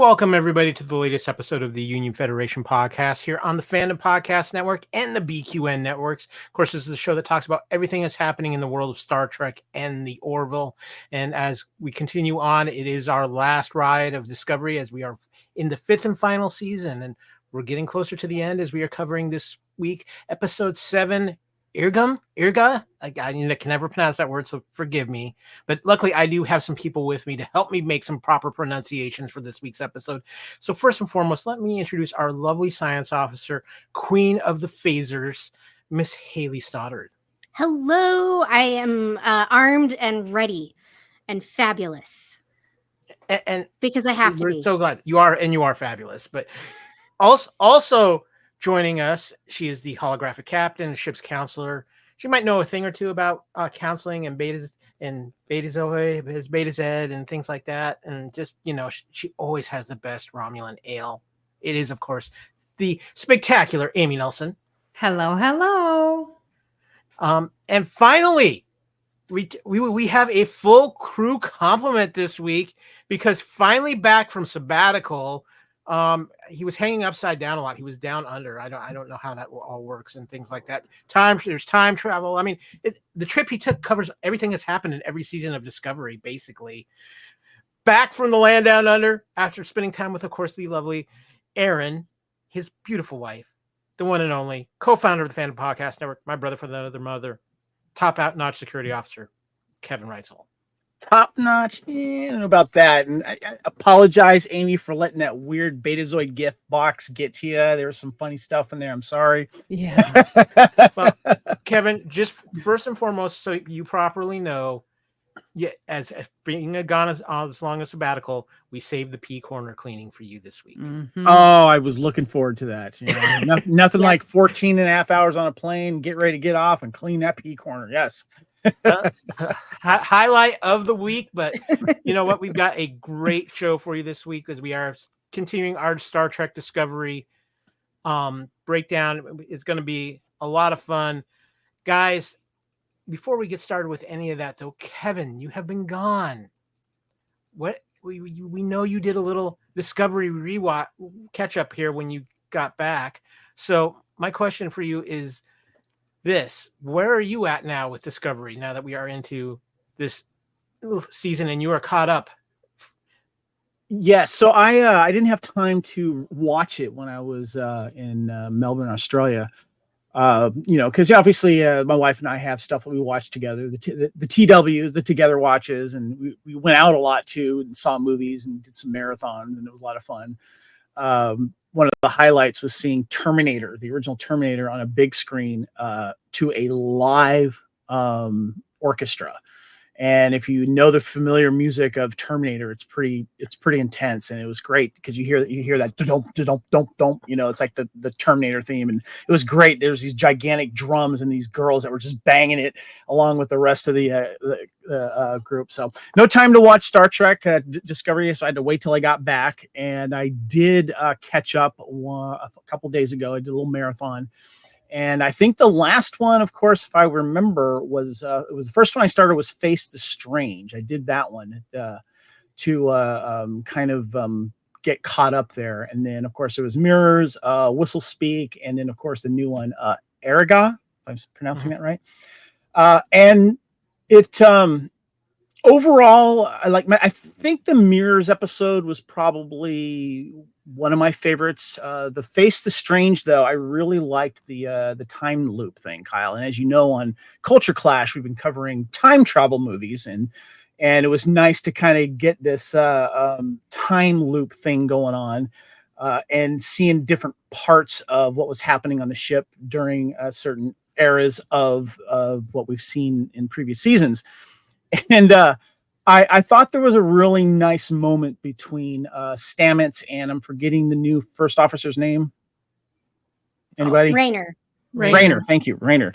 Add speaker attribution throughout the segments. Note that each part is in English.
Speaker 1: Welcome, everybody, to the latest episode of the Union Federation podcast here on the Fandom Podcast Network and the BQN networks. Of course, this is the show that talks about everything that's happening in the world of Star Trek and the Orville. And as we continue on, it is our last ride of Discovery as we are in the fifth and final season. And we're getting closer to the end as we are covering this week, EP.07 Erigah. I can never pronounce that word, so forgive me. But luckily, I do have some people with me to help me make some proper pronunciations for this week's episode. So first and foremost, let me introduce our lovely science officer, Queen of the Phasers, Miss Haley Stoddard.
Speaker 2: Hello, I am armed and ready and fabulous.
Speaker 1: And
Speaker 2: because I have to be.
Speaker 1: So glad you are, and you are fabulous. But also joining us, she is the holographic captain, ship's counselor. She might know a thing or two about counseling and beta Z and things like that. And just, she always has the best Romulan ale. It is, of course, the spectacular Amy Nelson.
Speaker 3: Hello.
Speaker 1: And finally, we have a full crew complement this week because finally back from sabbatical. He was hanging upside down a lot. He was down under. I don't know how that all works and things like that. There's time travel. I mean, the trip he took covers everything that's happened in every season of Discovery, basically. Back from the land down under after spending time with, of course, the lovely Erin, his beautiful wife, the one and only co-founder of the Fandom Podcast Network, my brother from another mother, top-notch security officer, Kevin Reitzel.
Speaker 4: Top notch. I don't know about that. And I apologize, Amy, for letting that weird Betazoid gift box get to you. There was some funny stuff in there. I'm sorry.
Speaker 3: Yeah.
Speaker 1: Well, Kevin, just first and foremost, so you properly know, as being gone as long as sabbatical, we saved the P corner cleaning for you this week.
Speaker 4: Mm-hmm. Oh, I was looking forward to that. Nothing like 14 and a half hours on a plane, get ready to get off and clean that P corner. Yes.
Speaker 1: Highlight of the week, but you know what? We've got a great show for you this week as we are continuing our Star Trek Discovery breakdown. It's going to be a lot of fun, guys. Before we get started with any of that, though, Kevin, you have been gone. What we know you did a little Discovery rewatch catch up here when you got back. So my question for you is this: where are you at now with Discovery now that we are into this season and you are caught up?
Speaker 4: Yes. So I didn't have time to watch it when I was in Melbourne, Australia. Because obviously my wife and I have stuff that we watch together, the TWs, the together watches, and we went out a lot too and saw movies and did some marathons, and it was a lot of fun. One of the highlights was seeing Terminator, the original Terminator, on a big screen to a live orchestra. And if you know the familiar music of Terminator, it's pretty intense, and it was great because you hear that dum. It's like the Terminator theme, and it was great. There's these gigantic drums and these girls that were just banging it along with the rest of the group. So no time to watch Star Trek Discovery, so I had to wait till I got back, and I did catch up a couple days ago. I did a little marathon. And I think the last one, of course, if I remember, it was the first one I started was Face the Strange. I did that one to get caught up there. And then, of course, there was Mirrors, Whistle Speak, and then, of course, the new one, Erigah, if I'm pronouncing that right. And it overall, I think the Mirrors episode was probably one of my favorites. The Face the Strange, though, I really liked the time loop thing, Kyle. And as you know, on Culture Clash, we've been covering time travel movies, and it was nice to kind of get this time loop thing going on, and seeing different parts of what was happening on the ship during certain eras of what we've seen in previous seasons. And I thought there was a really nice moment between Stamets and I'm forgetting the new first officer's name. Anybody?
Speaker 2: Rayner.
Speaker 4: Thank you, Rayner.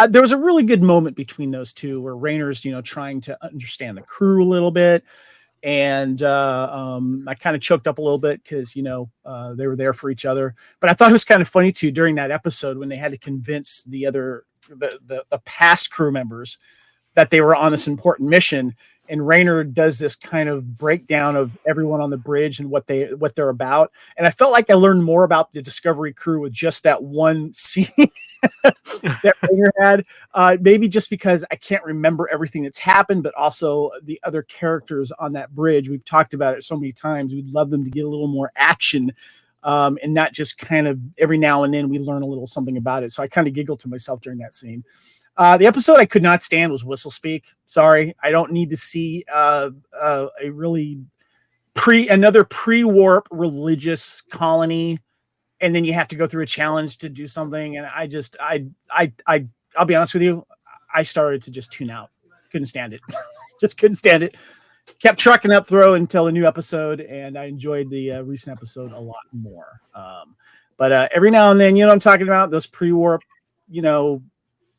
Speaker 4: There was a really good moment between those two where Rayner's, trying to understand the crew a little bit. And I kind of choked up a little bit because, they were there for each other. But I thought it was kind of funny, too, during that episode when they had to convince the past crew members that they were on this important mission. and Rayner does this kind of breakdown of everyone on the bridge and what they're about. And I felt like I learned more about the Discovery crew with just that one scene that Rayner had. Maybe just because I can't remember everything that's happened, but also the other characters on that bridge. We've talked about it so many times. We'd love them to get a little more action, and not just kind of every now and then we learn a little something about it. So I kind of giggled to myself during that scene. The episode I could not stand was Whistle Speak. Sorry, I don't need to see a really another pre-warp religious colony, and then you have to go through a challenge to do something. And I'll be honest with you, I started to just tune out. Couldn't stand it. Just couldn't stand it. Kept trucking up through until a new episode, and I enjoyed the recent episode a lot more. But every now and then, you know what I'm talking about? Those pre-warp,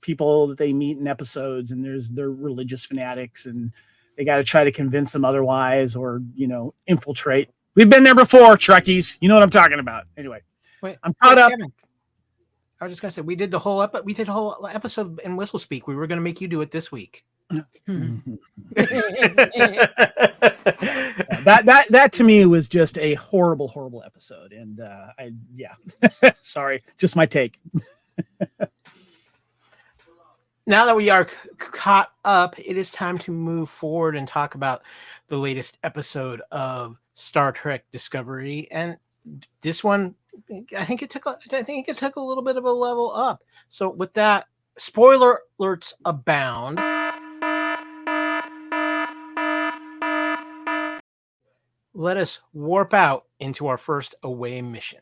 Speaker 4: people that they meet in episodes, and they're religious fanatics, and they got to try to convince them otherwise, or infiltrate. We've been there before, Trekkies. You know what I'm talking about. Anyway,
Speaker 1: Wait,
Speaker 4: I'm caught up.
Speaker 1: Kevin, I was just gonna say we did a whole episode in Whistle Speak. We were gonna make you do it this week.
Speaker 4: That to me was just a horrible episode, and sorry, just my take.
Speaker 1: Now that we are caught up, it is time to move forward and talk about the latest episode of Star Trek Discovery. And this one, I think it took a little bit of a level up. So with that, spoiler alerts abound. Let us warp out into our first away mission.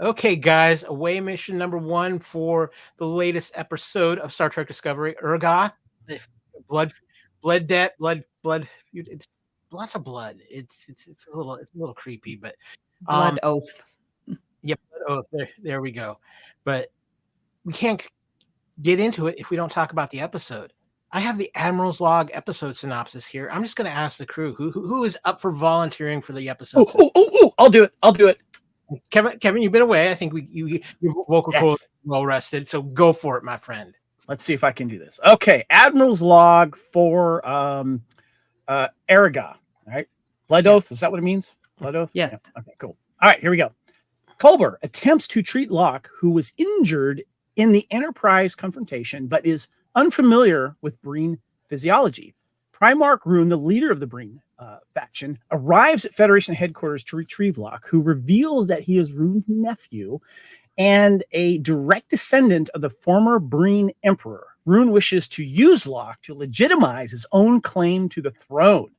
Speaker 1: Okay, guys, away mission number 1 for the latest episode of Star Trek Discovery, Erigah. Blood debt, blood. It's lots of blood. It's a little creepy, but
Speaker 3: Blood oath.
Speaker 1: Yep, blood oath. There we go. But we can't get into it if we don't talk about the episode. I have the Admiral's Log episode synopsis here. I'm just going to ask the crew who is up for volunteering for the episode.
Speaker 4: I'll do it.
Speaker 1: Kevin, you've been away. I think your vocal cords well rested. So go for it, my friend.
Speaker 4: Let's see if I can do this. Okay, Admiral's Log for Erigah. All right, blood oath. Is that what it means? Blood oath.
Speaker 3: Yeah.
Speaker 4: Okay, cool. All right, here we go. Culber attempts to treat Locke, who was injured in the Enterprise confrontation, but is unfamiliar with Breen physiology. Primarch Rune, the leader of the Breen faction, arrives at Federation headquarters to retrieve Locke, who reveals that he is Rune's nephew and a direct descendant of the former Breen Emperor. Rune wishes to use Locke to legitimize his own claim to the throne.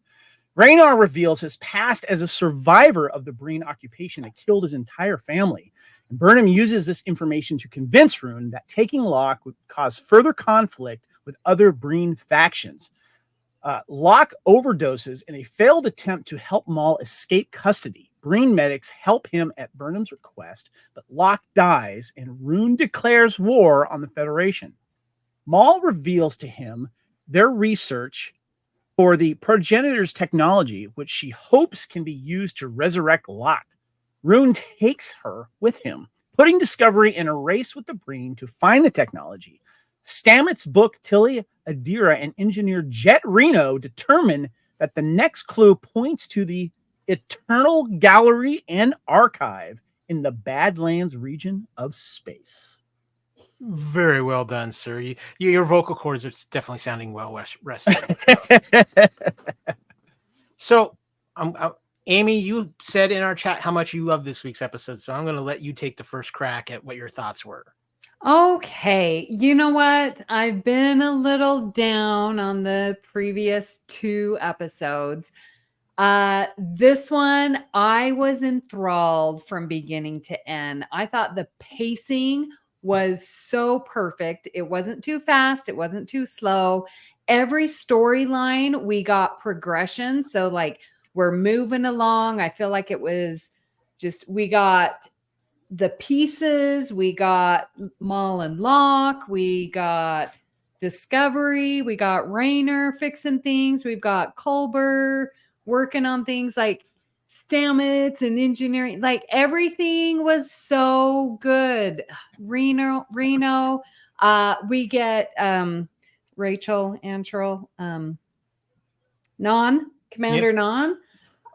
Speaker 4: Raynar reveals his past as a survivor of the Breen occupation that killed his entire family. And Burnham uses this information to convince Rune that taking Locke would cause further conflict with other Breen factions. Locke overdoses in a failed attempt to help Maul escape custody. Breen medics help him at Burnham's request, but Locke dies and Rune declares war on the Federation. Maul reveals to him their research for the progenitor's technology, which she hopes can be used to resurrect Locke. Rune takes her with him, putting Discovery in a race with the Breen to find the technology. Stamets, Book, Tilly, Adira, and engineer Jet Reno determine that the next clue points to the Eternal Gallery and Archive in the Badlands region of space.
Speaker 1: Very well done, sir. Your vocal cords are definitely sounding well rested. So, Amy, you said in our chat how much you love this week's episode, so I'm going to let you take the first crack at what your thoughts were.
Speaker 3: Okay. You know what? I've been a little down on the previous 2 episodes. This one, I was enthralled from beginning to end. I thought the pacing was so perfect. It wasn't too fast. It wasn't too slow. Every storyline, we got progression. So like we're moving along. I feel like it was just, we got the pieces, we got Maul and Locke, we got Discovery, we got Rayner fixing things, we've got Culber working on things. Like Stamets and engineering, like everything was so good. Reno, we get Rachel Antrell, Commander Non.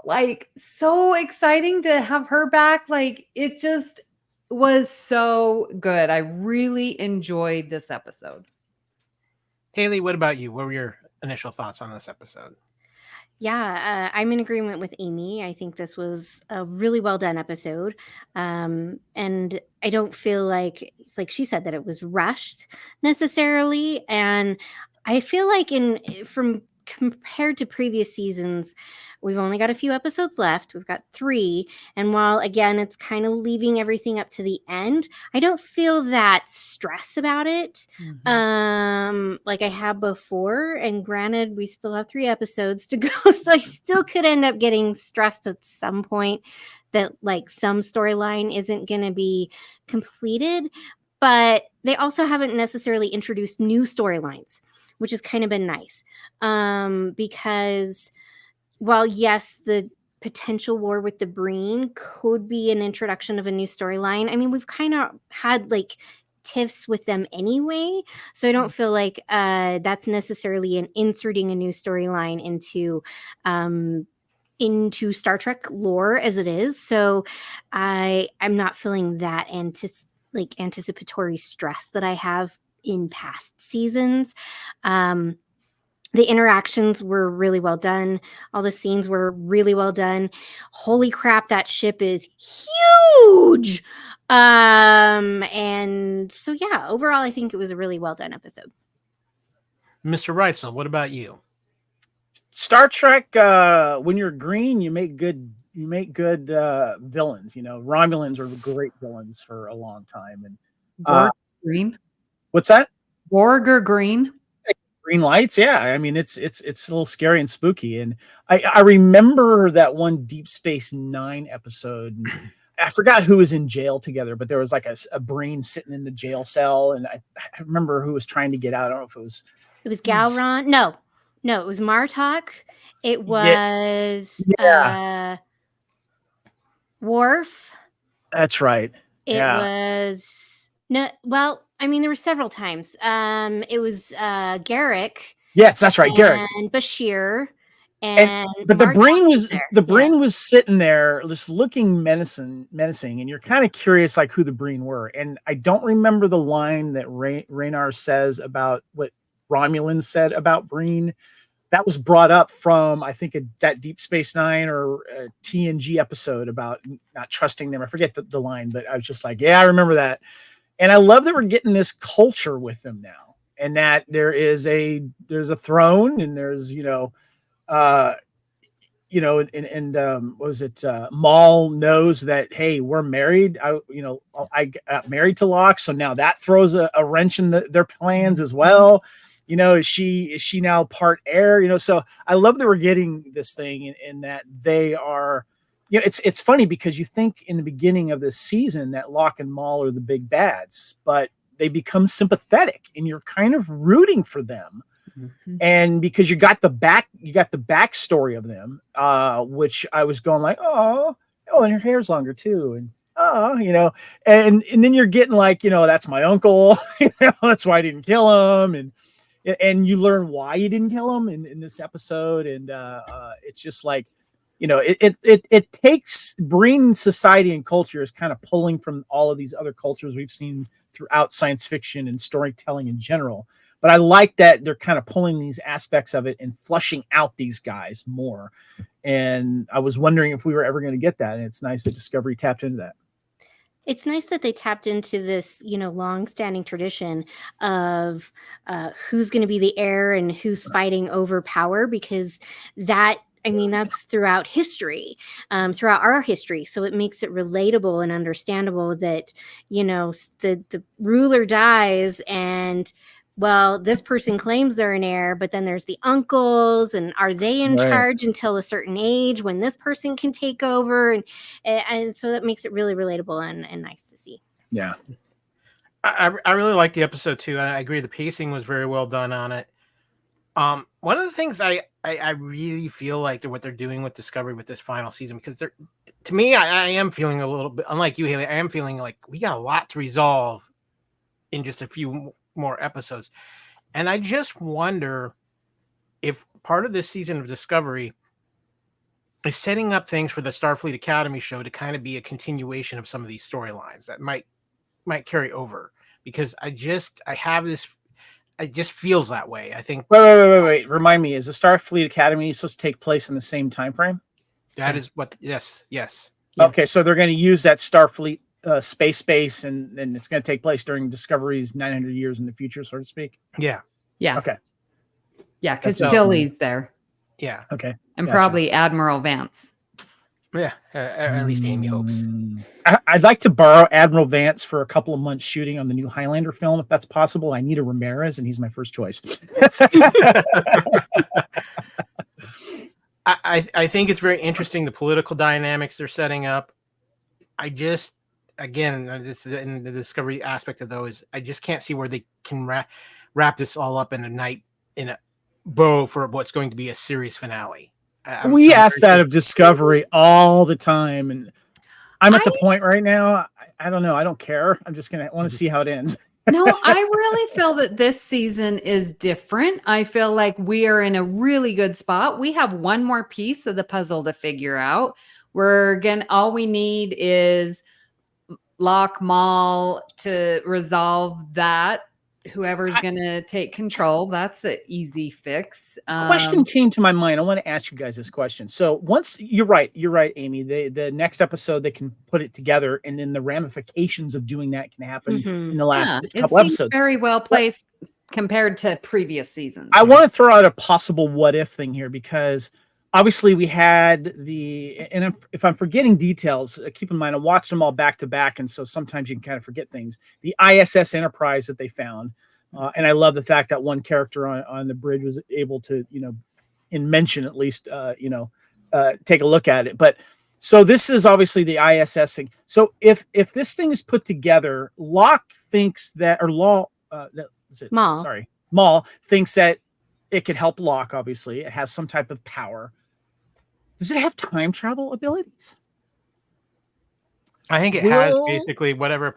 Speaker 3: Like, so exciting to have her back. Like, it just was so good. I really enjoyed this episode.
Speaker 1: Haley, what about you? What were your initial thoughts on this episode?
Speaker 2: Yeah, I'm in agreement with Amy. I think this was a really well done episode. And I don't feel like she said, that it was rushed necessarily. And I feel like compared to previous seasons, we've only got a few episodes left. We've got 3. And while, again, it's kind of leaving everything up to the end, I don't feel that stress about it like I have before. And granted, we still have 3 episodes to go. So I still could end up getting stressed at some point that like some storyline isn't going to be completed. But they also haven't necessarily introduced new storylines, which has kind of been nice. Because while, yes, the potential war with the Breen could be an introduction of a new storyline, I mean, we've kind of had like tiffs with them anyway. So I don't feel like that's necessarily inserting a new storyline into Star Trek lore as it is. So I'm not feeling that anticipatory stress that I have in past seasons. The interactions were really well done. All the scenes were really well done. Holy crap, that ship is huge. And so, yeah, overall, I think it was a really well done episode.
Speaker 1: Mr. Reitzel, what about you?
Speaker 4: Star Trek, when you're green, you make good villains. You know, Romulans were great villains for a long time. And
Speaker 3: Borg Green.
Speaker 4: What's that?
Speaker 3: Borg or Green?
Speaker 4: Green lights, yeah. I mean, it's a little scary and spooky. And I remember that one Deep Space Nine episode. And I forgot who was in jail together, but there was like a brain sitting in the jail cell, and I remember who was trying to get out. I don't know if it was
Speaker 2: Galron. No, it was Martok. It was Worf.
Speaker 4: That's right.
Speaker 2: It was no. Well, I mean, there were several times. It was Garrick.
Speaker 4: Yes, that's right, Garrick
Speaker 2: and Bashir.
Speaker 4: But the brain was sitting there just looking menacing, and you're kind of curious like who the Breen were. And I don't remember the line that Raynar says about what Romulan said about Breen. That was brought up from, I think, that Deep Space Nine or TNG episode about not trusting them. I forget the line, but I was just like, yeah, I remember that. And I love that we're getting this culture with them now, and that there's a throne, and there's what was it? Maul knows that, hey, we're married. I got married to Locke, so now that throws a wrench in their plans as well. Is she now part heir? So I love that we're getting this thing, and that they are. It's funny because you think in the beginning of this season that Locke and Maul are the big bads, but they become sympathetic, and you're kind of rooting for them. Mm-hmm. And because you got the backstory of them, which I was going like, oh, and her hair's longer too, and and then you're getting like, that's my uncle, that's why I didn't kill him, and you learn why you didn't kill him in this episode, and it's just like, it takes Breen society and culture is kind of pulling from all of these other cultures we've seen throughout science fiction and storytelling in general. But I like that they're kind of pulling these aspects of it and flushing out these guys more. And I was wondering if we were ever going to get that. And it's nice that Discovery tapped into that.
Speaker 2: It's nice that they tapped into this, long-standing tradition of who's going to be the heir and who's fighting over power, because that's throughout history, throughout our history. So it makes it relatable and understandable that, the ruler dies and, well, this person claims they're an heir, but then there's the uncles, and are they in charge until a certain age when this person can take over? And so that makes it really relatable and nice to see.
Speaker 4: Yeah.
Speaker 1: I really like the episode too. I agree. The pacing was very well done on it. One of the things I I really feel like what they're doing with Discovery with this final season, because to me, I am feeling a little bit, unlike you, Haley, I am feeling like we got a lot to resolve in just a few more episodes. And I just wonder if part of this season of Discovery is setting up things for the Starfleet Academy show to kind of be a continuation of some of these storylines that might carry over, because it just feels that way. I think.
Speaker 4: Wait. Remind me, is the Starfleet Academy supposed to take place in the same time frame?
Speaker 1: That is what. Yes.
Speaker 3: Yeah.
Speaker 4: Okay, so they're going to use that Starfleet space, and it's going to take place during Discovery's 900 years in the future, so to speak.
Speaker 1: Yeah.
Speaker 4: Okay.
Speaker 3: Yeah, because
Speaker 4: That's
Speaker 3: Tilly's there.
Speaker 1: Yeah.
Speaker 4: Okay.
Speaker 3: And
Speaker 4: Gotcha.
Speaker 3: probably Admiral Vance.
Speaker 1: Yeah. At least Amy hopes.
Speaker 4: I'd like to borrow Admiral Vance for a couple of months shooting on the new Highlander film, if that's possible. I need a Ramirez, and he's my first choice.
Speaker 1: I think it's very interesting, the political dynamics they're setting up. Again, in the Discovery aspect of those, I just can't see where they can wrap this all up in a bow for what's going to be a series finale.
Speaker 4: We ask that of Discovery all the time, and I'm at the point right now. I don't know. I don't care. I'm just gonna want to see how it ends.
Speaker 3: No, I really feel that this season is different. I feel like we are in a really good spot. We have one more piece of the puzzle to figure out. All we need is Locke Maul to resolve that. Whoever's going to take control, that's an easy fix.
Speaker 4: Question came to my mind. I want to ask you guys this question. So once you're right, Amy. The next episode they can put it together, and then the ramifications of doing that can happen in the last couple episodes.
Speaker 3: Very well placed compared to previous seasons.
Speaker 4: I want to throw out a possible what if thing here, because obviously we had and if I'm forgetting details, keep in mind I watched them all back to back, and so sometimes you can kind of forget things. The ISS Enterprise that they found, and I love the fact that one character on the bridge was able to, in mention at least, take a look at it. But so this is obviously the ISS thing. So if this thing is put together, Locke thinks that, or Maul thinks that it could help Locke. Obviously, it has some type of power. Does it have time travel abilities?
Speaker 1: I think it has basically whatever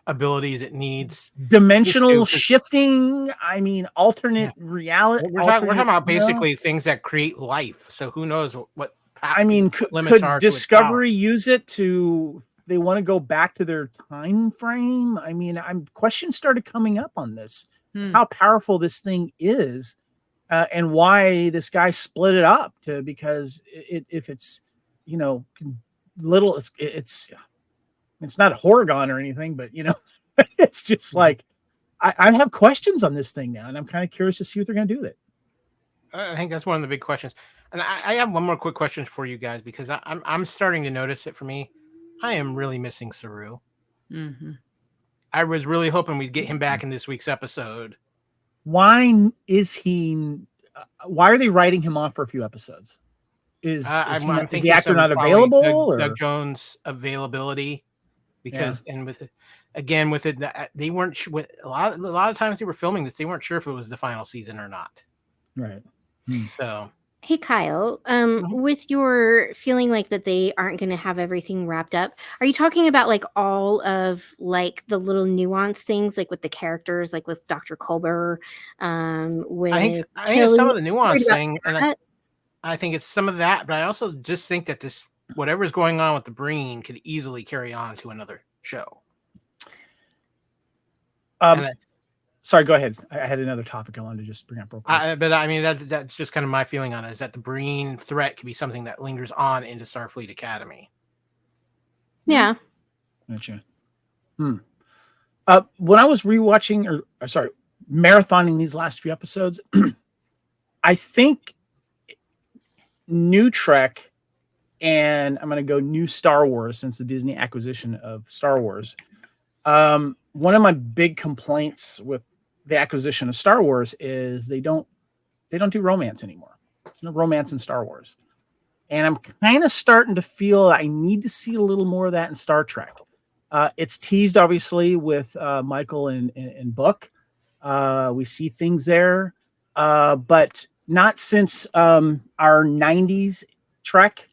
Speaker 1: abilities it needs.
Speaker 4: Dimensional shifting. I mean, alternate reality.
Speaker 1: We're talking about basically things that create life. So who knows what?
Speaker 4: I mean, could Discovery use it to? They want to go back to their time frame. I mean, questions started coming up on this. How powerful this thing is. And why this guy split it up because if it's, little, it's not Horgon or anything, but, it's just like, I have questions on this thing now, and I'm kind of curious to see what they're going to do with it.
Speaker 1: I think that's one of the big questions. And I have one more quick question for you guys, because I'm starting to notice it for me. I am really missing Saru.
Speaker 3: Mm-hmm.
Speaker 1: I was really hoping we'd get him back in this week's episode.
Speaker 4: Why are they writing him off for a few episodes? Is the actor not available?
Speaker 1: Doug Jones' availability, because they weren't a lot of times they were filming this, they weren't sure if it was the final season or not.
Speaker 4: Right.
Speaker 1: So
Speaker 2: hey Kyle, with your feeling like that they aren't going to have everything wrapped up, are you talking about like all of like the little nuance things, like with the characters, like with Dr. Culber?
Speaker 1: I think it's some of the nuance thing, and I think it's some of that, but I also just think that this whatever's going on with the Breen could easily carry on to another show.
Speaker 4: Sorry, go ahead. I had another topic I wanted to just bring up real quick.
Speaker 1: But I mean, that's just kind of my feeling on it, is that the Breen threat could be something that lingers on into Starfleet Academy.
Speaker 2: Yeah.
Speaker 4: Gotcha. When I was rewatching, marathoning these last few episodes, I think new Trek, and I'm going to go new Star Wars since the Disney acquisition of Star Wars. One of my big complaints with the acquisition of Star Wars is they don't do romance anymore. There's no romance in Star Wars. And I'm kind of starting to feel I need to see a little more of that in Star Trek. It's teased obviously with Michael and Book. We see things there. But not since our 90s Trek,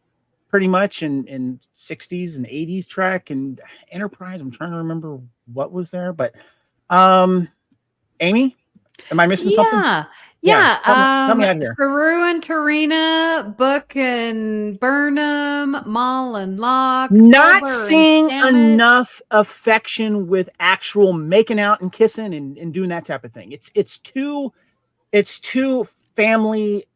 Speaker 4: pretty much, and 60s and 80s Trek and Enterprise. I'm trying to remember what was there, but Amy, am I missing something?
Speaker 3: Yeah.
Speaker 4: Help me out here.
Speaker 3: Saru and Tarina, Book and Burnham, Maul and Locke.
Speaker 4: Not
Speaker 3: Culber
Speaker 4: seeing
Speaker 3: and Stamets.
Speaker 4: enough affection with actual making out and kissing and doing that type of thing. It's too family,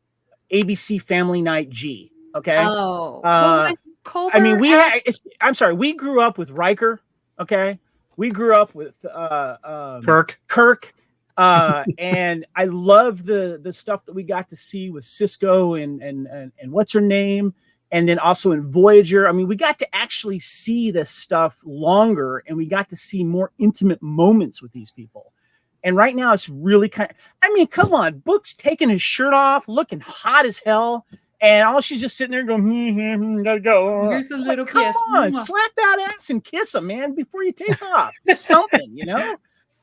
Speaker 4: ABC Family Night G. Okay.
Speaker 3: Oh, well, when Culber
Speaker 4: I mean,
Speaker 3: asked-
Speaker 4: I'm sorry. We grew up with Riker. Okay. We grew up with Kirk. And I love the stuff that we got to see with Cisco and what's her name, and then also in Voyager. I mean, we got to actually see this stuff longer, and we got to see more intimate moments with these people. And right now, it's really I mean, come on, Book's taking his shirt off, looking hot as hell, and all she's just sitting there going, gotta go.
Speaker 3: Here's a little
Speaker 4: come
Speaker 3: kiss.
Speaker 4: on, slap that ass and kiss him, man, before you take off. Do something, you know.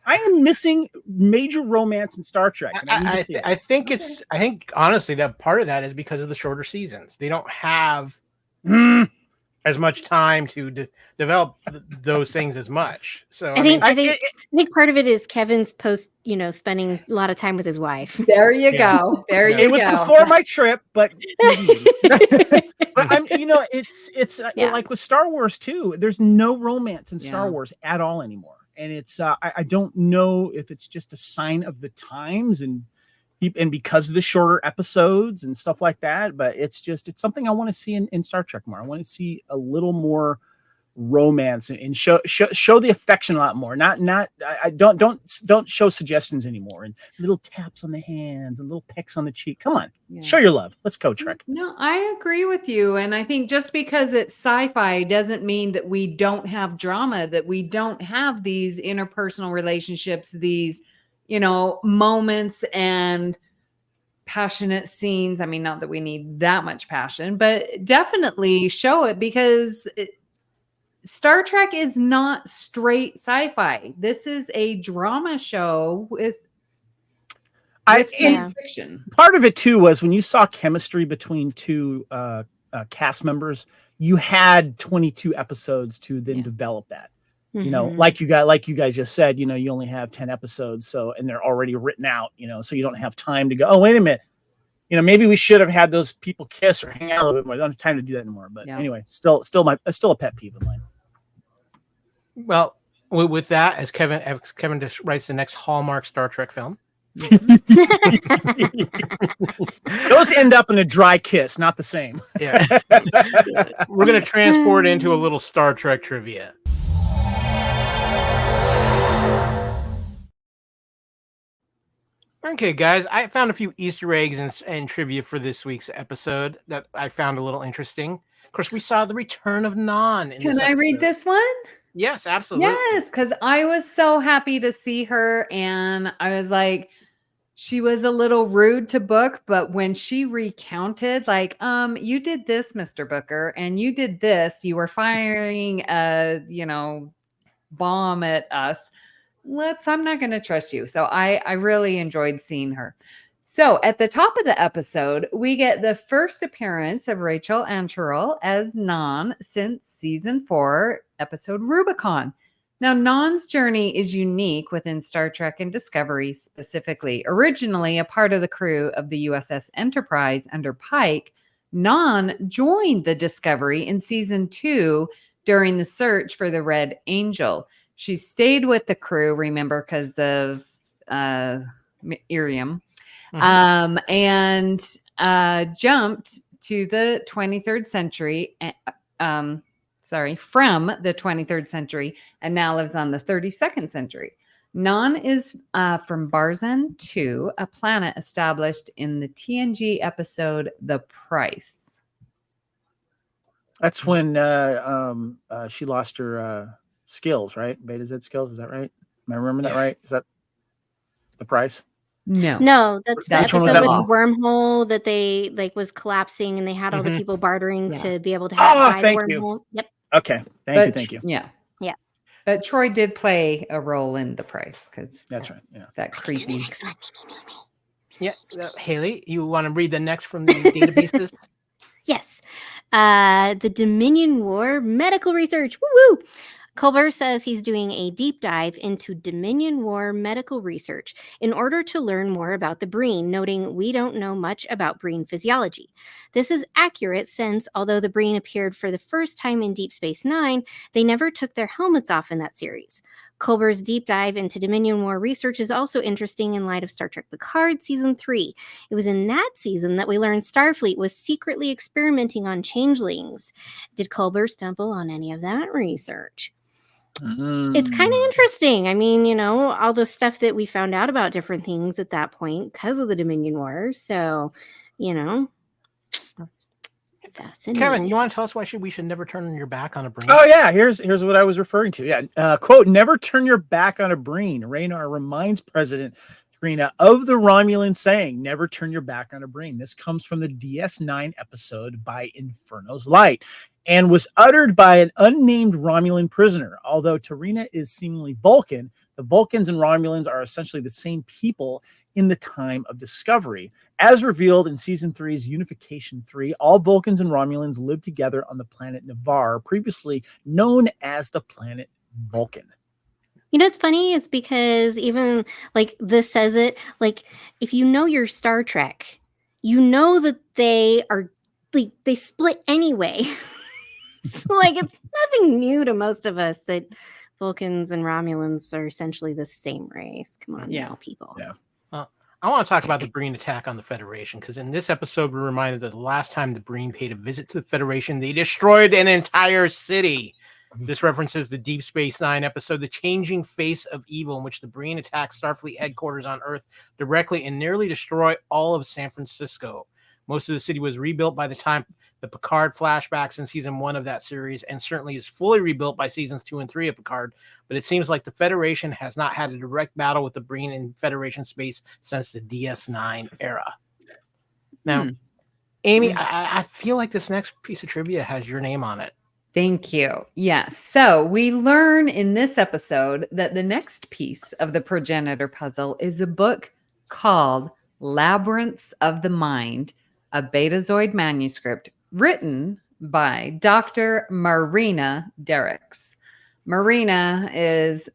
Speaker 4: I am missing major romance in Star Trek. And
Speaker 1: I think honestly that part of that is because of the shorter seasons. They don't have as much time to develop those things as much. So
Speaker 2: I think part of it is Kevin's spending a lot of time with his wife.
Speaker 3: There you go. There you go.
Speaker 4: It was before my trip, but I'm, it's like with Star Wars too. There's no romance in Star Wars at all anymore. And it's I don't know if it's just a sign of the times and because of the shorter episodes and stuff like that, but it's something I want to see in Star Trek more. I want to see a little more romance and show the affection a lot more. I don't show suggestions anymore and little taps on the hands and little pecks on the cheek. Come on, show your love. Let's go, Trek.
Speaker 3: No, I agree with you. And I think just because it's sci-fi doesn't mean that we don't have drama, that we don't have these interpersonal relationships, these, moments and passionate scenes. I mean, not that we need that much passion, but definitely show it, because Star Trek is not straight sci-fi. This is a drama show with science fiction. Part
Speaker 4: of it too was when you saw chemistry between two cast members, you had 22 episodes to then develop that.
Speaker 2: Mm-hmm.
Speaker 4: Like you guys just said, you only have 10 episodes, and they're already written out, so you don't have time to go, oh, wait a minute. Maybe we should have had those people kiss or hang out a little bit more. I don't have time to do that anymore. But anyway, still a pet peeve of mine.
Speaker 1: Well, with that, as Kevin just writes the next Hallmark Star Trek film.
Speaker 4: Those end up in a dry kiss, not the same.
Speaker 1: Yeah. We're going to transport into a little Star Trek trivia. Okay, guys, I found a few Easter eggs and trivia for this week's episode that I found a little interesting. Of course, we saw the return of Non.
Speaker 3: Can I read this one?
Speaker 1: Yes, absolutely.
Speaker 3: Yes, because I was so happy to see her, and I was like, she was a little rude to Book, but when she recounted, like, you did this, Mr. Booker, and you did this, you were firing a, bomb at us. I'm not going to trust you. So I really enjoyed seeing her. So at the top of the episode, we get the first appearance of Rachel Ancherl as Non since season 4, episode Rubicon. Now, Non's journey is unique within Star Trek and Discovery specifically. Originally a part of the crew of the USS Enterprise under Pike, Non joined the Discovery in season 2 during the search for the Red Angel. She stayed with the crew, remember, because of Irium, and jumped to the 23rd century, from the 23rd century, and now lives on the 32nd century. Non is from Barzan 2, a planet established in the TNG episode The Price.
Speaker 4: That's when she lost her skills, right? Beta Z skills, is that right? Am I remembering that right? Is that The Price?
Speaker 2: No, that's the episode with
Speaker 4: the
Speaker 2: wormhole that they was collapsing, and they had all the people bartering to be able to have the wormhole. Yep.
Speaker 4: Okay. Thank you.
Speaker 3: Yeah. But Troy did play a role in The Price because
Speaker 4: that's right. Yeah.
Speaker 3: That creepy.
Speaker 1: Yeah, Haley, you want to read the next from the databases?
Speaker 2: Yes. The Dominion War medical research. Woo-woo! Culber says he's doing a deep dive into Dominion War medical research in order to learn more about the Breen, noting we don't know much about Breen physiology. This is accurate since, although the Breen appeared for the first time in Deep Space Nine, they never took their helmets off in that series. Culber's deep dive into Dominion War research is also interesting in light of Star Trek Picard Season 3. It was in that season that we learned Starfleet was secretly experimenting on changelings. Did Culber stumble on any of that research? It's kind of interesting. I mean, all the stuff that we found out about different things at that point because of the Dominion War. So, fascinating.
Speaker 1: Kevin, you want to tell us why we should never turn your back on a Breen?
Speaker 4: Oh yeah, here's what I was referring to. Yeah, quote: "Never turn your back on a Breen." Raynar reminds President Trina of the Romulan saying, "Never turn your back on a Breen." This comes from the DS9 episode by Inferno's Light, and was uttered by an unnamed Romulan prisoner. Although Tarina is seemingly Vulcan, the Vulcans and Romulans are essentially the same people in the time of Discovery. As revealed in Season 3's Unification 3, all Vulcans and Romulans lived together on the planet Navarre, previously known as the planet Vulcan.
Speaker 2: It's funny is because even this says it, if you know your Star Trek, you know that they are they split anyway. So it's nothing new to most of us that Vulcans and Romulans are essentially the same race. Come on, now, people.
Speaker 4: Yeah.
Speaker 1: I want to talk about the Breen attack on the Federation, because in this episode, we're reminded that the last time the Breen paid a visit to the Federation, they destroyed an entire city. This references the Deep Space Nine episode, The Changing Face of Evil, in which the Breen attack Starfleet headquarters on Earth directly and nearly destroy all of San Francisco. Most of the city was rebuilt by the time the Picard flashbacks in season 1 of that series, and certainly is fully rebuilt by seasons 2 and 3 of Picard. But it seems like the Federation has not had a direct battle with the Breen in Federation space since the DS9 era. Now, Amy, I feel like this next piece of trivia has your name on it.
Speaker 3: Thank you. Yes. So we learn in this episode that the next piece of the progenitor puzzle is a book called Labyrinths of the Mind, a Betazoid manuscript written by Dr. Marina Derricks. Marina is,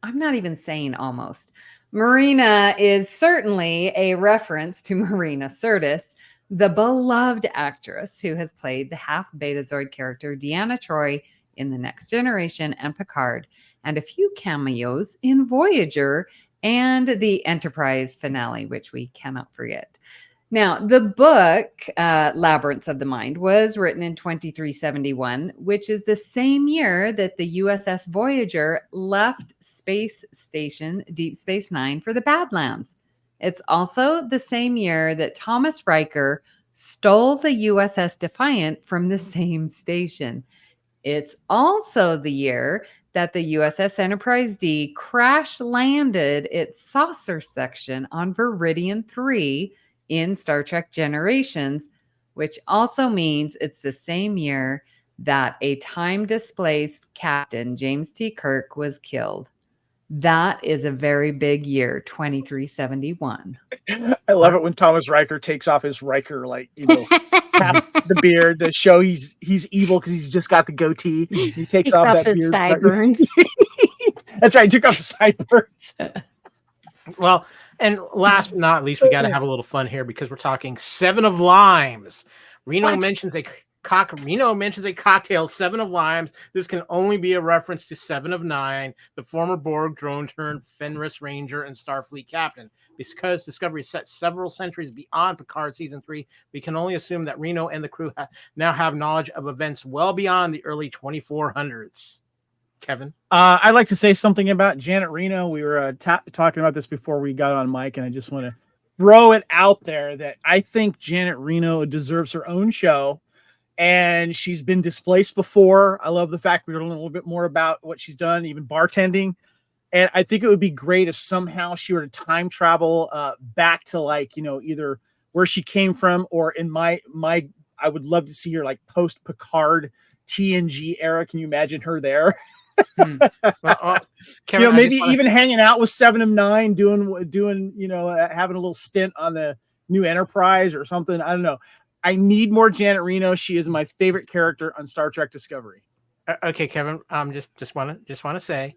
Speaker 3: I'm not even saying almost. Marina is certainly a reference to Marina Sirtis, the beloved actress who has played the half Betazoid character Deanna Troi in The Next Generation and Picard, and a few cameos in Voyager and the Enterprise finale, which we cannot forget. Now, the book, Labyrinths of the Mind, was written in 2371, which is the same year that the USS Voyager left Space Station Deep Space Nine for the Badlands. It's also the same year that Thomas Riker stole the USS Defiant from the same station. It's also the year that the USS Enterprise D crash landed its saucer section on Viridian 3 in Star Trek Generations, which also means it's the same year that a time-displaced captain, James T. Kirk, was killed. That is a very big year, 2371.
Speaker 4: I love it when Thomas Riker takes off his Riker, half the beard to show he's evil because he's just got the goatee. He takes off that
Speaker 2: his
Speaker 4: beard.
Speaker 2: sideburns.
Speaker 4: That's right. He took off the sideburns.
Speaker 1: Well, and last but not least, we got to have a little fun here because we're talking Seven of Limes. Reno mentions a cocktail, Seven of Limes. This can only be a reference to Seven of Nine, the former Borg drone turned Fenris Ranger and Starfleet captain. Because Discovery is set several centuries beyond Picard season 3, we can only assume that Reno and the crew now have knowledge of events well beyond the early 2400s. Kevin?
Speaker 4: I'd like to say something about Janet Reno. We were talking about this before we got on mic, and I just want to throw it out there that I think Janet Reno deserves her own show, and she's been displaced before. I love the fact we learned a little bit more about what she's done, even bartending. And I think it would be great if somehow she were to time travel back to either where she came from, or in my I would love to see her post Picard TNG era. Can you imagine her there?
Speaker 1: Kevin,
Speaker 4: maybe even hanging out with 7 of 9, doing, having a little stint on the new Enterprise or something. I don't know. I need more Janet Reno. She is my favorite character on Star Trek Discovery.
Speaker 1: Okay, Kevin. Just want to say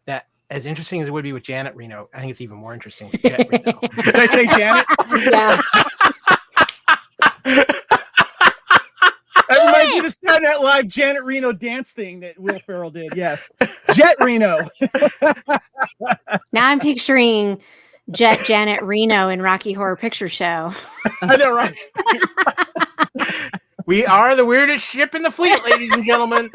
Speaker 1: that as interesting as it would be with Janet Reno, I think it's even more interesting with Jet Reno.
Speaker 4: Did I say Janet?
Speaker 2: Yeah.
Speaker 4: That reminds me of the Saturday Night Live Janet Reno dance thing that Will Ferrell did. Yes. Jet Reno.
Speaker 2: Now I'm picturing Janet Reno in Rocky Horror Picture Show.
Speaker 4: I know, right?
Speaker 1: We are the weirdest ship in the fleet, ladies and gentlemen.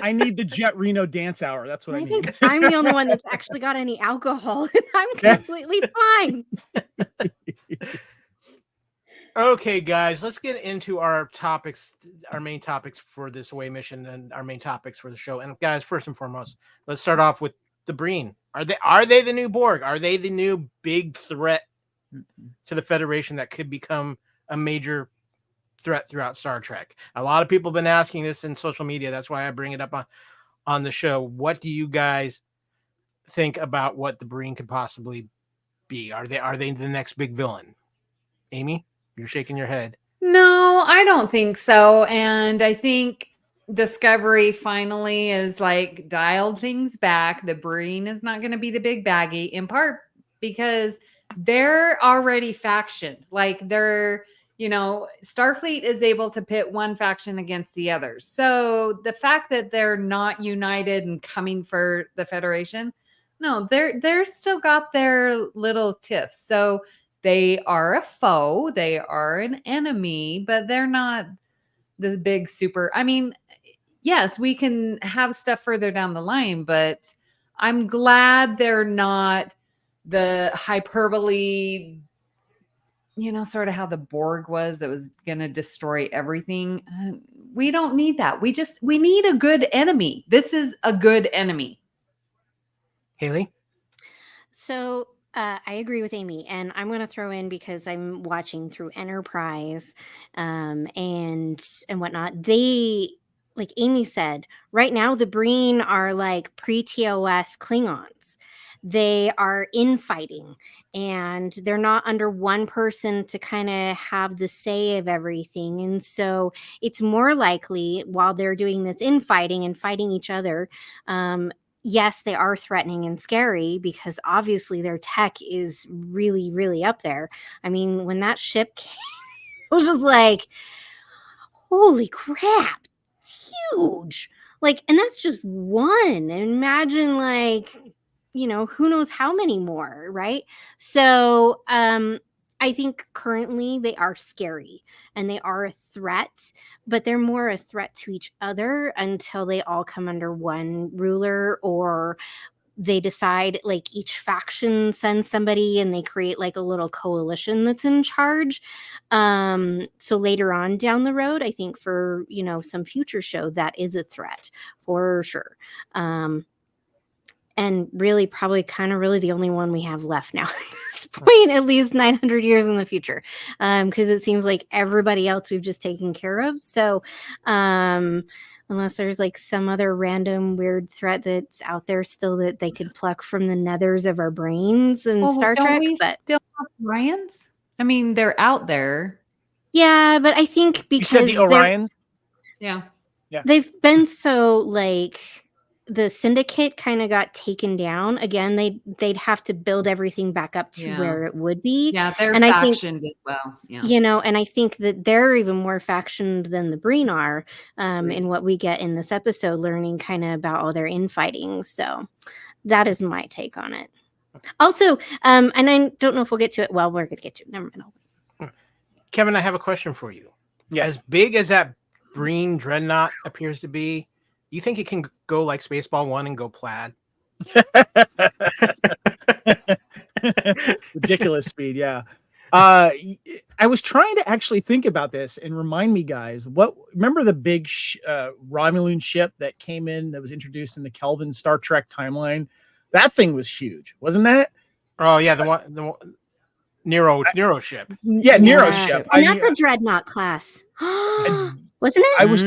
Speaker 4: I need the Jet Reno dance hour. That's what I need.
Speaker 2: think I'm the only one that's actually got any alcohol, and I'm completely fine.
Speaker 1: Okay, guys, let's get into our topics, our main topics for this away mission, and our main topics for the show. And guys, first and foremost, let's start off with the Breen. Are they the new Borg? Are they the new big threat to the Federation that could become a major threat throughout Star Trek? A lot of people have been asking this in social media. That's why I bring it up on the show. What do you guys think about what the Breen could possibly be? Are they the next big villain? Amy? You're shaking your head.
Speaker 3: No, I don't think so. And I think Discovery finally is like dialed things back. The Breen is not going to be the big baggie, in part because they're already factioned. Like they're, Starfleet is able to pit one faction against the others. So the fact that they're not united and coming for the Federation, no, they're still got their little tiffs. So they are a foe, they are an enemy, but they're not the big super. I mean, yes, we can have stuff further down the line, but I'm glad they're not the hyperbole, sort of how the Borg was that was going to destroy everything. We don't need that. We need a good enemy. This is a good enemy.
Speaker 1: Haley?
Speaker 2: So I agree with Amy, and I'm going to throw in, because I'm watching through Enterprise and whatnot. They, like Amy said, right now the Breen are like pre-TOS Klingons. They are infighting, and they're not under one person to kind of have the say of everything. And so it's more likely, while they're doing this infighting and fighting each other, yes, they are threatening and scary, because obviously their tech is really, really up there. I mean, when that ship came, it was just like, holy crap, huge. Like, and that's just one. Imagine, like, who knows how many more, right? So I think currently they are scary and they are a threat, but they're more a threat to each other until they all come under one ruler, or they decide, like, each faction sends somebody and they create like a little coalition that's in charge. So later on down the road, I think for, some future show, that is a threat for sure. And really, probably kind of really the only one we have left now at this point, at least 900 years in the future, because it seems like everybody else we've just taken care of. So unless there's like some other random weird threat that's out there still that they could pluck from the nethers of our brains in Star Trek.
Speaker 3: We
Speaker 2: but
Speaker 3: still have Orions? I mean, they're out there.
Speaker 2: Yeah, but I think because
Speaker 4: you said the Orions?
Speaker 3: Yeah.
Speaker 2: They've been so, like, the Syndicate kind of got taken down again. They'd have to build everything back up to where it would be.
Speaker 3: Yeah, they're
Speaker 2: and
Speaker 3: factioned as well. Yeah,
Speaker 2: and I think that they're even more factioned than the Breen are in what we get in this episode, learning kind of about all their infighting. So that is my take on it. Also, and I don't know if we'll get to it. Well, we're going to get to it. Never mind.
Speaker 1: Kevin, I have a question for you.
Speaker 4: Yes.
Speaker 1: As big as that Breen dreadnought appears to be, you think it can go like Spaceball 1 and go plaid?
Speaker 4: Ridiculous speed, yeah. I was trying to actually think about this and remind me, guys, remember the big Romulan ship that came in that was introduced in the Kelvin Star Trek timeline? That thing was huge, wasn't that?
Speaker 1: Oh yeah, the one Nero ship.
Speaker 4: Yeah, Nero ship.
Speaker 2: And that's a dreadnought class. Wasn't it?
Speaker 4: I was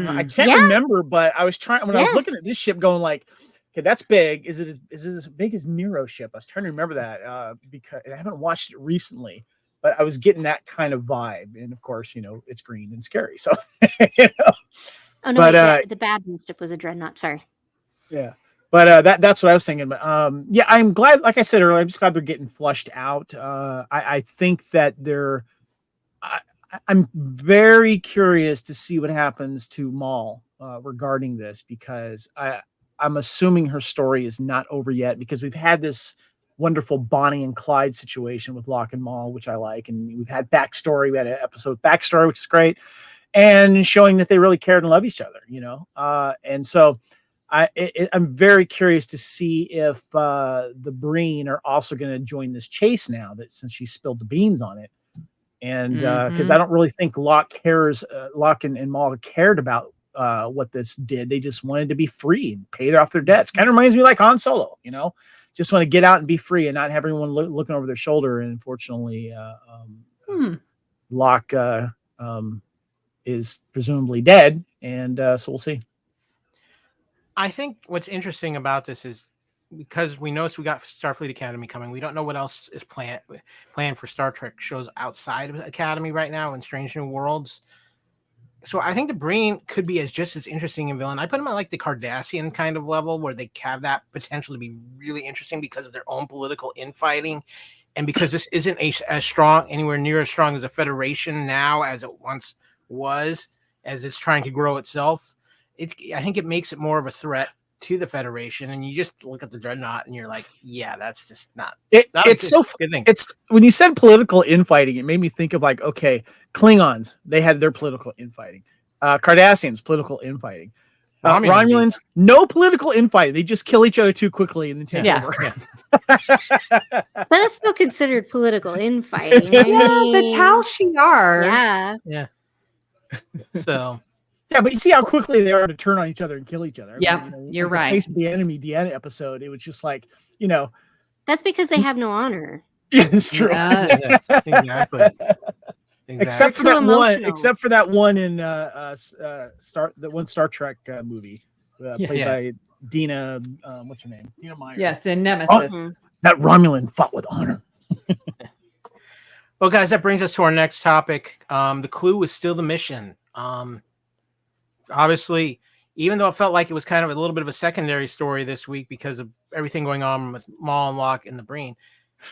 Speaker 4: I can't remember, but I was trying when I was looking at this ship, going like, okay, that's big. Is it as big as Nero's ship? I was trying to remember that because I haven't watched it recently, but I was getting that kind of vibe. And of course, it's green and scary. So,
Speaker 2: Oh no, but, the bad ship was a dreadnought. Sorry.
Speaker 4: Yeah. But that's what I was thinking. But yeah, I'm glad, like I said earlier, I'm just glad they're getting flushed out. I think that I'm very curious to see what happens to Maul regarding this, because I'm assuming her story is not over yet, because we've had this wonderful Bonnie and Clyde situation with Locke and Maul, which I like. And we've had backstory. We had an episode of backstory, which is great. And showing that they really cared and love each other, and so I'm very curious to see if the Breen are also going to join this chase now, that since she spilled the beans on it. And because I don't really think Locke and Maul cared about what this did. They just wanted to be free and pay off their debts. Kind of reminds me like Han Solo, just want to get out and be free and not have everyone looking over their shoulder. And unfortunately, Locke is presumably dead. And so we'll see.
Speaker 1: I think what's interesting about this is, because we noticed we got Starfleet Academy coming, we don't know what else is planned for Star Trek shows outside of Academy right now in Strange New Worlds. So I think the Breen could be just as interesting a villain. I put them at like the Cardassian kind of level, where they have that potential to be really interesting because of their own political infighting, and because this isn't anywhere near as strong as a Federation now as it once was, as it's trying to grow itself. I think it makes it more of a threat to the Federation, and you just look at the Dreadnought and you're like, yeah, that's just not.
Speaker 4: It's so good thing. It's when you said political infighting, it made me think of like, okay, Klingons, they had their political infighting. Cardassians, political infighting. Romulans, no political infighting. They just kill each other too quickly and then take over.
Speaker 2: But that's still considered political infighting.
Speaker 3: The Tal Shiar.
Speaker 1: Yeah. So.
Speaker 4: Yeah, but you see how quickly they are to turn on each other and kill each other.
Speaker 3: Yeah, you're right.
Speaker 4: The Face of the Enemy, Deanna episode, it was just like,
Speaker 2: That's because they have no honor.
Speaker 4: Yeah, it's true.
Speaker 1: Yes. Exactly.
Speaker 4: Except for that one in Star Trek movie played by Dina. What's her name? Dina Meyer.
Speaker 3: Yes, in Nemesis.
Speaker 4: That Romulan fought with honor.
Speaker 1: Well, guys, that brings us to our next topic. The clue was still the mission. Obviously, even though it felt like it was kind of a little bit of a secondary story this week because of everything going on with Maul and Locke and the Breen,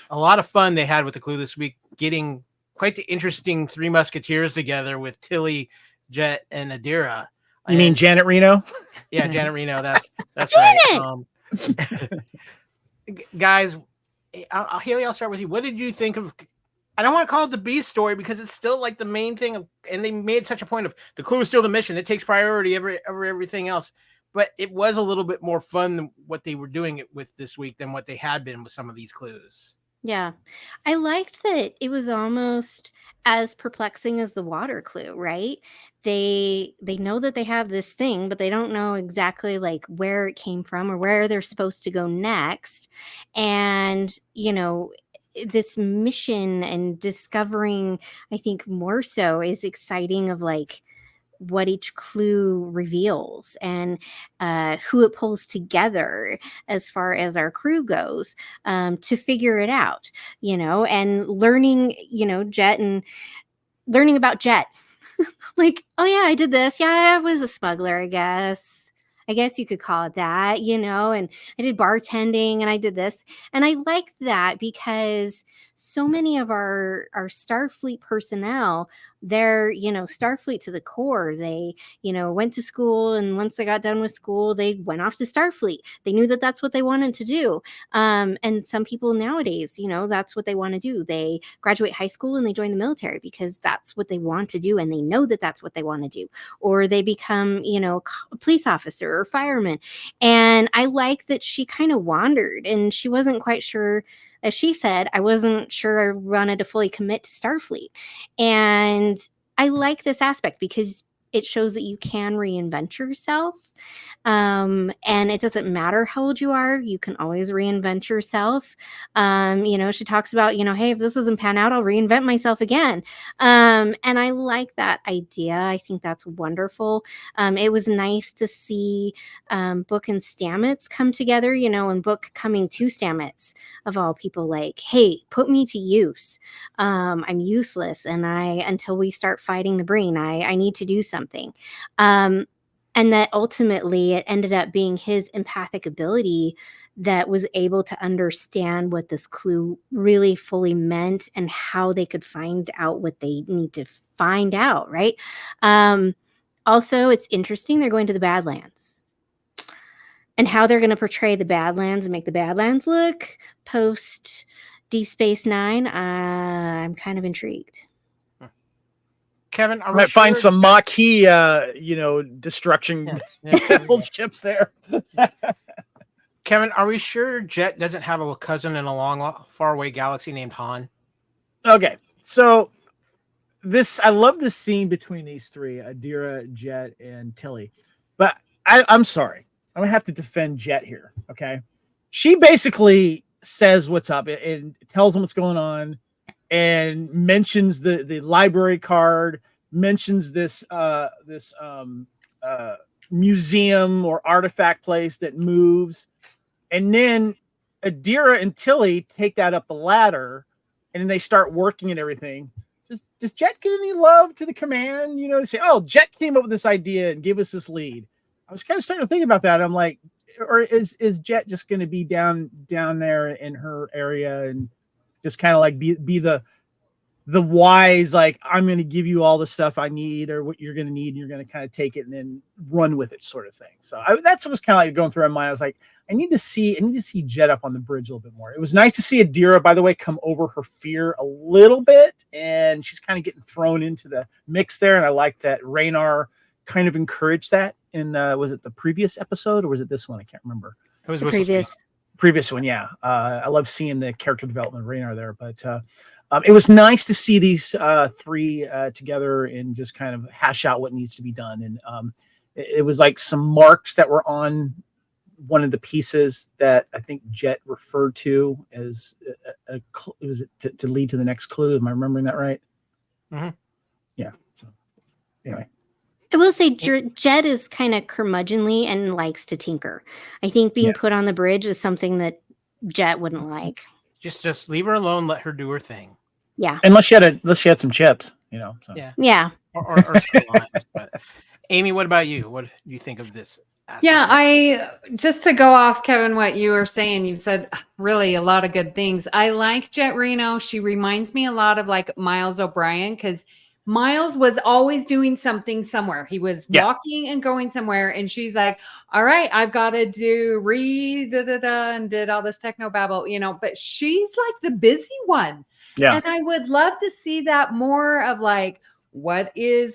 Speaker 1: a lot of fun they had with the clue this week, getting quite the interesting Three Musketeers together with Tilly, Jet, and Adira.
Speaker 4: You mean Janet Reno?
Speaker 1: Yeah, Janet Reno. That's right. Guys, Haley, I'll start with you. What did you think of? I don't want to call it the B story because it's still like the main thing, and they made such a point of the clue is still the mission. It takes priority over everything else. But it was a little bit more fun than what they were doing it with this week than what they had been with some of these clues.
Speaker 2: Yeah. I liked that it was almost as perplexing as the water clue, right? They know that they have this thing, but they don't know exactly like where it came from or where they're supposed to go next. And, this mission and discovering, I think more so, is exciting of like what each clue reveals and who it pulls together as far as our crew goes to figure it out, and learning, Jet and learning about Jet. Like, oh yeah, I did this. Yeah, I was a smuggler, I guess you could call it that, and I did bartending and I did this. And I like that because so many of our Starfleet personnel, they're, Starfleet to the core. They, went to school, and once they got done with school, they went off to Starfleet. They knew that that's what they wanted to do. And some people nowadays, that's what they want to do. They graduate high school and they join the military because that's what they want to do. And they know that that's what they want to do. Or they become, a police officer or fireman. And I like that she kind of wandered and she wasn't quite sure. As she said, I wasn't sure I wanted to fully commit to Starfleet. And I like this aspect because it shows that you can reinvent yourself And it doesn't matter how old you are. You can always reinvent yourself. She talks about, hey, if this doesn't pan out, I'll reinvent myself again. And I like that idea. I think that's wonderful. It was nice to see Book and Stamets come together, and Book coming to Stamets, of all people, like, hey, put me to use. I'm useless, and until we start fighting the Breen, I need to do something. And that ultimately it ended up being his empathic ability that was able to understand what this clue really fully meant and how they could find out what they need to find out, right? Also, it's interesting, they're going to the Badlands. And how they're going to portray the Badlands and make the Badlands look post Deep Space Nine, I'm kind of intrigued.
Speaker 1: Kevin,
Speaker 4: I might find some Maquis, destruction old ships there.
Speaker 1: Kevin, are we sure Jet doesn't have a cousin in a long, faraway galaxy named Han?
Speaker 4: Okay, so I love this scene between these three, Adira, Jet, and Tilly. But I'm sorry, I'm gonna have to defend Jet here. Okay, she basically says what's up and tells them what's going on, and mentions the library card, mentions this museum or artifact place that moves, and then Adira and Tilly take that up the ladder, and then they start working and everything. Does Jet get any love to the command? To say, oh, Jet came up with this idea and gave us this lead. I was kind of starting to think about that. I'm like, or is Jet just going to be down there in her area and just kind of like be the wise, like, I'm going to give you all the stuff I need or what you're going to need, and you're going to kind of take it and then run with it, sort of thing. So that's what was kind of like going through my mind. I was like, I need to see Jet up on the bridge a little bit more. It was nice to see Adira, by the way, come over her fear a little bit, and she's kind of getting thrown into the mix there. And I like that Raynar kind of encouraged that in was it the previous episode or was it this one? I can't remember.
Speaker 1: It was
Speaker 2: the
Speaker 4: previous one. Yeah. I love seeing the character development of Raynar there, but it was nice to see these three together and just kind of hash out what needs to be done. And it was like some marks that were on one of the pieces that I think Jet referred to as was it to lead to the next clue? Am I remembering that right?
Speaker 1: Mm-hmm.
Speaker 4: Yeah. So anyway.
Speaker 2: I will say Jet is kind of curmudgeonly and likes to tinker. I think being put on the bridge is something that Jet wouldn't like.
Speaker 1: Just leave her alone. Let her do her thing.
Speaker 2: Yeah.
Speaker 4: Unless she had some chips, So.
Speaker 2: Yeah.
Speaker 1: Or some limes. But Amy, what about you? What do you think of this aspect?
Speaker 3: Yeah, just to go off, Kevin, what you were saying, you said really a lot of good things. I like Jet Reno. She reminds me a lot of like Miles O'Brien, because Miles was always doing something somewhere. He was walking and going somewhere, and she's like, all right, I've got to do and did all this techno babble, but she's like the busy one. Yeah. And I would love to see that more of like, what's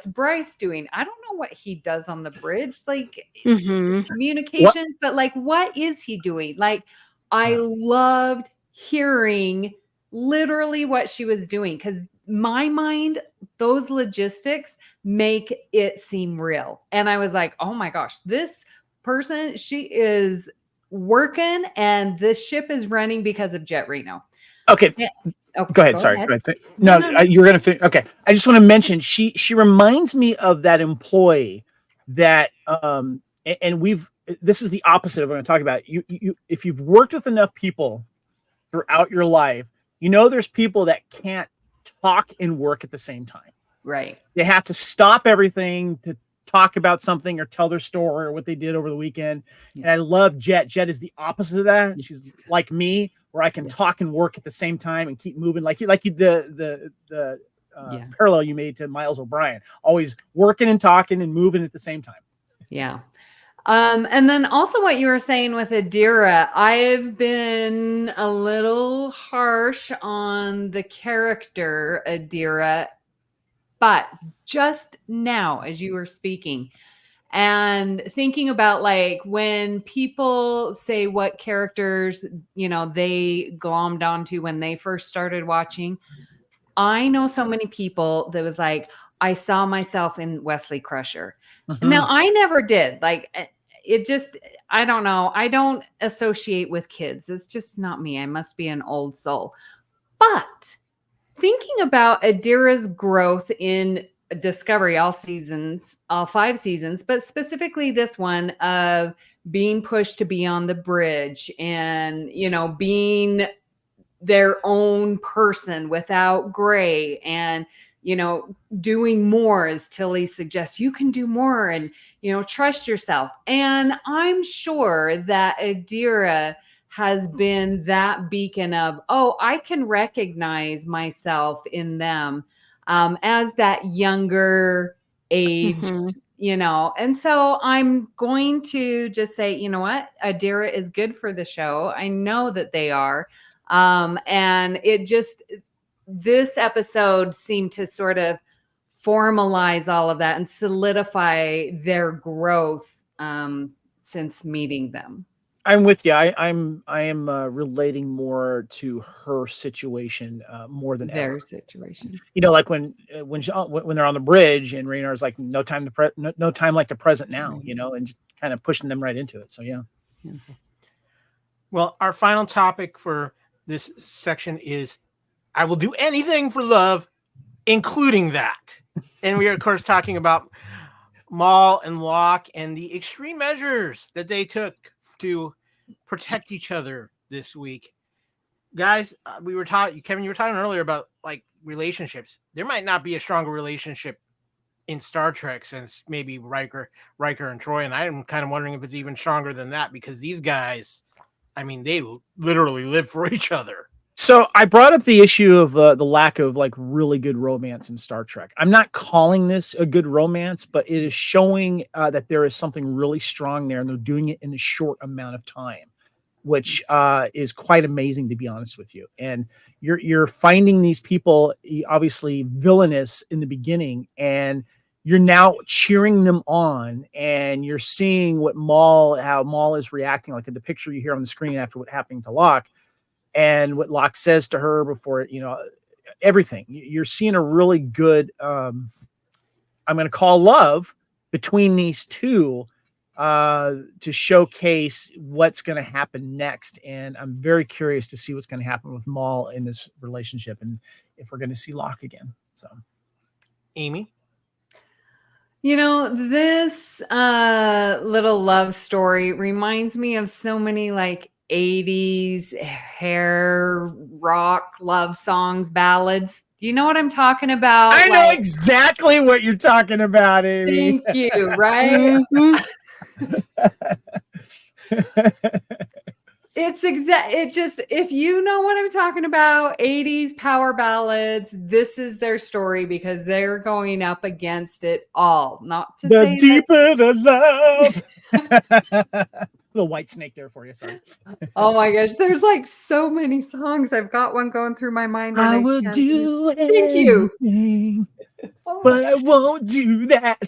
Speaker 3: Bryce doing? I don't know what he does on the bridge, like communications, but like, what is he doing? Like, I loved hearing literally what she was doing, because my mind, those logistics make it seem real. And I was like, oh my gosh, this person, she is working, and this ship is running because of Jet Reno.
Speaker 4: Okay. Yeah. Okay, go ahead. Sorry. Go ahead. No, you were going to think. Okay. I just want to mention, she reminds me of that employee that, and this is the opposite of what I'm going to talk about. You, if you've worked with enough people throughout your life, there's people that can't talk and work at the same time.
Speaker 3: Right.
Speaker 4: They have to stop everything to talk about something or tell their story or what they did over the weekend. And I love Jet. Jet is the opposite of that. She's like me, where I can talk and work at the same time and keep moving, like the parallel you made to Miles O'Brien, always working and talking and moving at the same time.
Speaker 3: Yeah. And then also what you were saying with Adira, I've been a little harsh on the character Adira, but just now, as you were speaking and thinking about like when people say what characters, they glommed onto when they first started watching, I know so many people that was like, I saw myself in Wesley Crusher.
Speaker 4: Mhm.
Speaker 3: Now, I never did. Like, it just, I don't know. I don't associate with kids. It's just not me. I must be an old soul. But thinking about Adira's growth in Discovery, all 5 seasons, but specifically this one of being pushed to be on the bridge and, being their own person without gray and, doing more, as Tilly suggests, you can do more and, trust yourself. And I'm sure that Adira has been that beacon of, I can recognize myself in them as that younger aged, and so I'm going to just say, you know what, Adira is good for the show. I know that they are. And this episode seemed to sort of formalize all of that and solidify their growth since meeting them.
Speaker 4: I'm with you. I am relating more to her situation more than
Speaker 3: Their
Speaker 4: ever.
Speaker 3: situation.
Speaker 4: Like when they're on the bridge and Raynar's like, no time like the present now, and just kind of pushing them right into it. So yeah.
Speaker 1: Well, our final topic for this section is I will do anything for love, including that. And we are, of course, talking about Mal and Locke and the extreme measures that they took to protect each other this week. Guys, we were talking, Kevin, you were talking earlier about like relationships. There might not be a stronger relationship in Star Trek since maybe Riker and Troy. And I'm kind of wondering if it's even stronger than that, because these guys, I mean, they literally live for each other.
Speaker 4: So I brought up the issue of the lack of like really good romance in Star Trek. I'm not calling this a good romance, but it is showing that there is something really strong there, and they're doing it in a short amount of time, which is quite amazing, to be honest with you. And you're finding these people obviously villainous in the beginning, and you're now cheering them on, and you're seeing how Mal is reacting, like in the picture you hear on the screen after what happened to Locke. And what Locke says to her before, everything. You're seeing a really good, I'm going to call love between these two to showcase what's going to happen next. And I'm very curious to see what's going to happen with Mal in this relationship and if we're going to see Locke again. So,
Speaker 1: Amy?
Speaker 3: This little love story reminds me of so many like 80s hair rock love songs, ballads. Do you know what I'm talking about?
Speaker 4: I know exactly what you're talking about, Amy.
Speaker 3: Thank you, right? If you know what I'm talking about, 80s power ballads, this is their story because they're going up against it all. Not to say
Speaker 4: the deeper the love. The White Snake there for you. Sorry.
Speaker 3: Oh my gosh, there's like so many songs. I've got one going through my mind.
Speaker 4: I will do
Speaker 3: anything. Thank you.
Speaker 4: But I won't do that.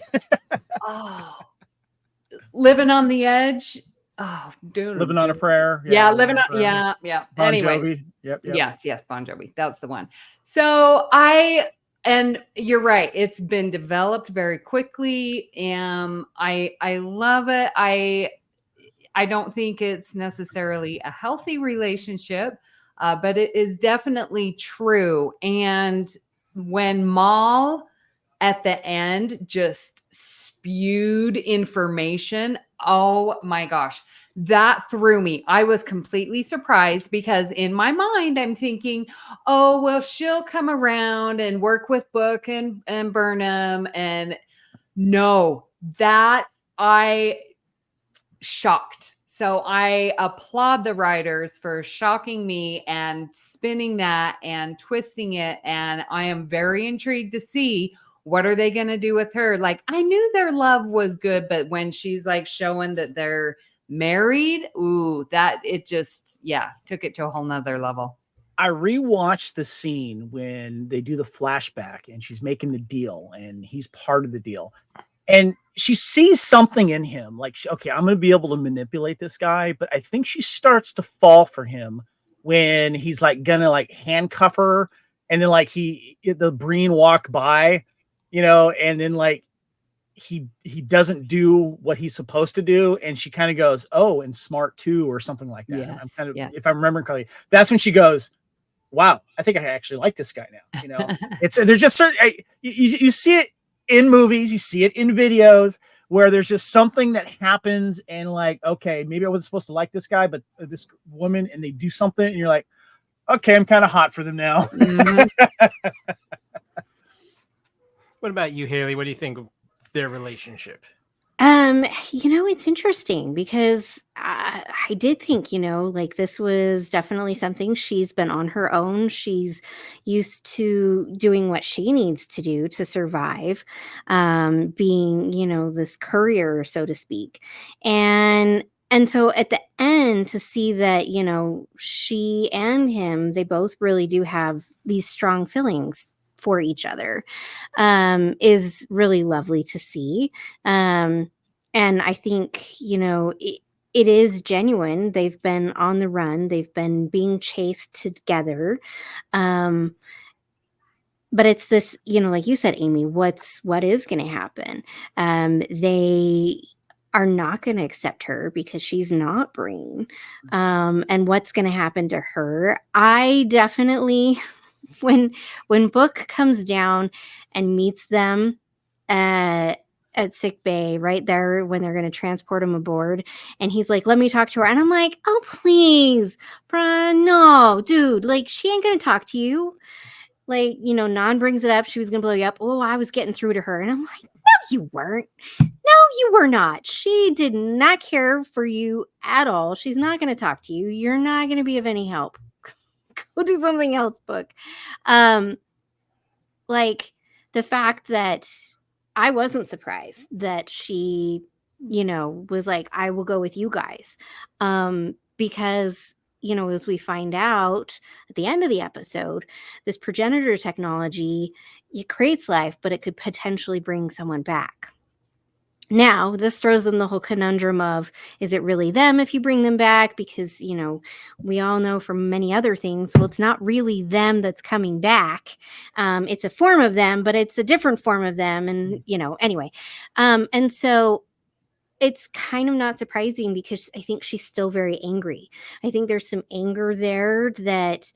Speaker 3: Living on the Edge. Oh, dude.
Speaker 4: Living on a Prayer.
Speaker 3: Yeah, living on. Yeah.
Speaker 4: Bon
Speaker 3: Anyways.
Speaker 4: Jovi. Yep.
Speaker 3: Yes, Bon Jovi. That's the one. So and you're right. It's been developed very quickly. And I love it. I don't think it's necessarily a healthy relationship, but it is definitely true. And when Mal at the end just spewed information, oh my gosh, that threw me. I was completely surprised because in my mind, I'm thinking, oh, well, she'll come around and work with Book and Burnham. And no, that I shocked. So I applaud the writers for shocking me and spinning that and twisting it. And I am very intrigued to see what are they going to do with her. Like, I knew their love was good, but when she's like showing that they're married, ooh, that it just, took it to a whole nother level.
Speaker 4: I rewatched the scene when they do the flashback and she's making the deal and he's part of the deal. And she sees something in him, like, okay, I'm going to be able to manipulate this guy. But I think she starts to fall for him when he's like going to like handcuff her. And then like the Breen walk by and then like he doesn't do what he's supposed to do, and she kind of goes, "Oh, and smart too," or something like that.
Speaker 3: Yes,
Speaker 4: I'm kind of,
Speaker 3: yes.
Speaker 4: if I'm remembering correctly, that's when she goes, "Wow, I think I actually like this guy now." There's just certain you see it in movies, you see it in videos where there's just something that happens, and like, okay, maybe I wasn't supposed to like this guy, but this woman, and they do something, and you're like, okay, I'm kind of hot for them now.
Speaker 3: Mhm.
Speaker 1: What about you, Haley? What do you think of their relationship?
Speaker 2: It's interesting because I did think, like this was definitely something she's been on her own. She's used to doing what she needs to do to survive, being, this courier, so to speak. And so at the end, to see that, she and him, they both really do have these strong feelings for each other, is really lovely to see. And I think, it is genuine. They've been on the run. They've been being chased together. But it's this, like you said, Amy, what is going to happen? They are not going to accept her because she's not Brain. And what's going to happen to her? I definitely, when Book comes down and meets them at sick bay right there when they're going to transport him aboard, and he's like, let me talk to her, and I'm like, oh please, bruh, no, dude, like she ain't going to talk to you. Like, Nan brings it up, she was going to blow you up. Oh, I was getting through to her, and I'm like, no you weren't. No you were not. She did not care for you at all. She's not going to talk to you. You're not going to be of any help. Go do something else, Book. Like the fact that I wasn't surprised that she, was like, I will go with you guys. Because, as we find out at the end of the episode, this progenitor technology, it creates life, but it could potentially bring someone back. Now, this throws them the whole conundrum of, is it really them if you bring them back? Because, we all know from many other things, well, it's not really them that's coming back. It's a form of them, but it's a different form of them. And, anyway. And so it's kind of not surprising because I think she's still very angry. I think there's some anger there that,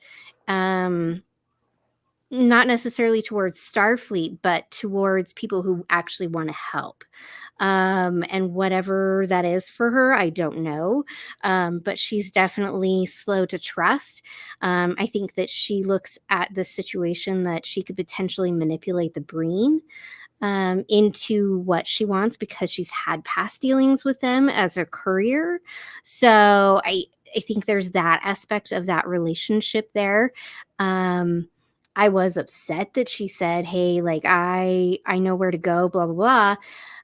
Speaker 2: not necessarily towards Starfleet, but towards people who actually want to help. And whatever that is for her, I don't know. But she's definitely slow to trust. I think that she looks at the situation that she could potentially manipulate the Breen into what she wants because she's had past dealings with them as a courier. So I think there's that aspect of that relationship there. I was upset that she said, hey, like, I know where to go, blah, blah, blah.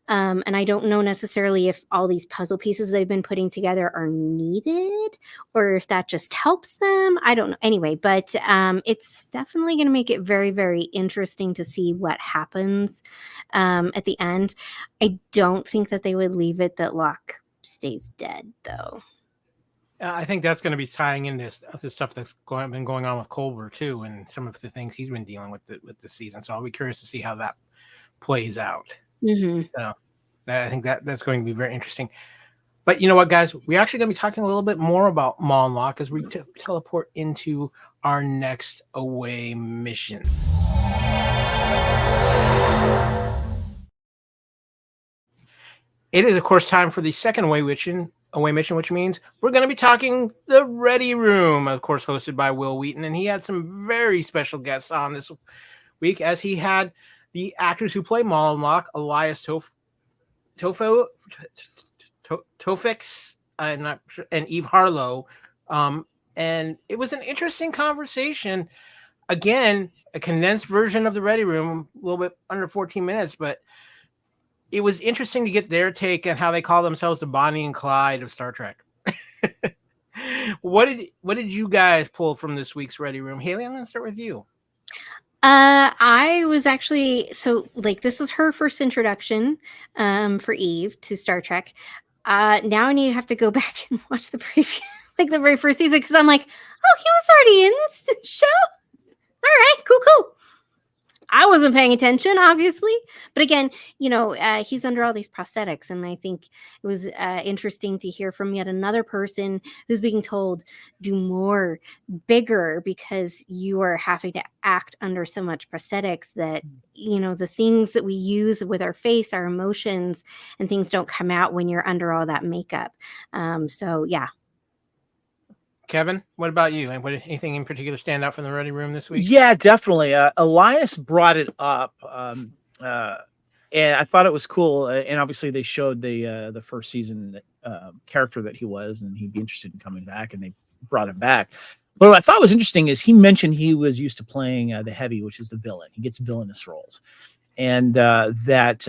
Speaker 2: And I don't know necessarily if all these puzzle pieces they've been putting together are needed or if that just helps them. I don't know. Anyway, but it's definitely going to make it very, very interesting to see what happens at the end. I don't think that they would leave it that Locke stays dead, though.
Speaker 1: I think that's going to be tying in this stuff that's been going on with Culber too, and some of the things he's been dealing with the season. So I'll be curious to see how that plays out.
Speaker 2: Mm-hmm.
Speaker 1: So I think that's going to be very interesting. But you know what, guys? We're actually going to be talking a little bit more about Maul and Locke as we teleport into our next away mission. It is, of course, time for the second away mission, which means we're going to be talking the Ready Room, of course, hosted by Wil Wheaton. And he had some very special guests on this week, as he had the actors who play Maul and Locke, Elias Tofix, I'm not sure, and Eve Harlow. And it was an interesting conversation. Again, a condensed version of the Ready Room, a little bit under 14 minutes, but it was interesting to get their take on how they call themselves the Bonnie and Clyde of Star Trek. What did you guys pull from this week's Ready Room? Haley, I'm going to start with you.
Speaker 2: I was actually, this is her first introduction for Eve to Star Trek. Now I need to have to go back and watch the preview, like the very first season, because I'm like, oh, he was already in this show. All right, cool. I wasn't paying attention, obviously. But again, he's under all these prosthetics. And I think it was interesting to hear from yet another person who's being told, do more, bigger, because you are having to act under so much prosthetics that, the things that we use with our face, our emotions, and things don't come out when you're under all that makeup. So, yeah.
Speaker 1: Kevin, what about you? Anything in particular stand out from the Ready Room this week?
Speaker 4: Yeah, definitely. Elias brought it up, and I thought it was cool. And obviously, they showed the first season character that he was, and he'd be interested in coming back, and they brought him back. But what I thought was interesting is he mentioned he was used to playing the Heavy, which is the villain. He gets villainous roles. And that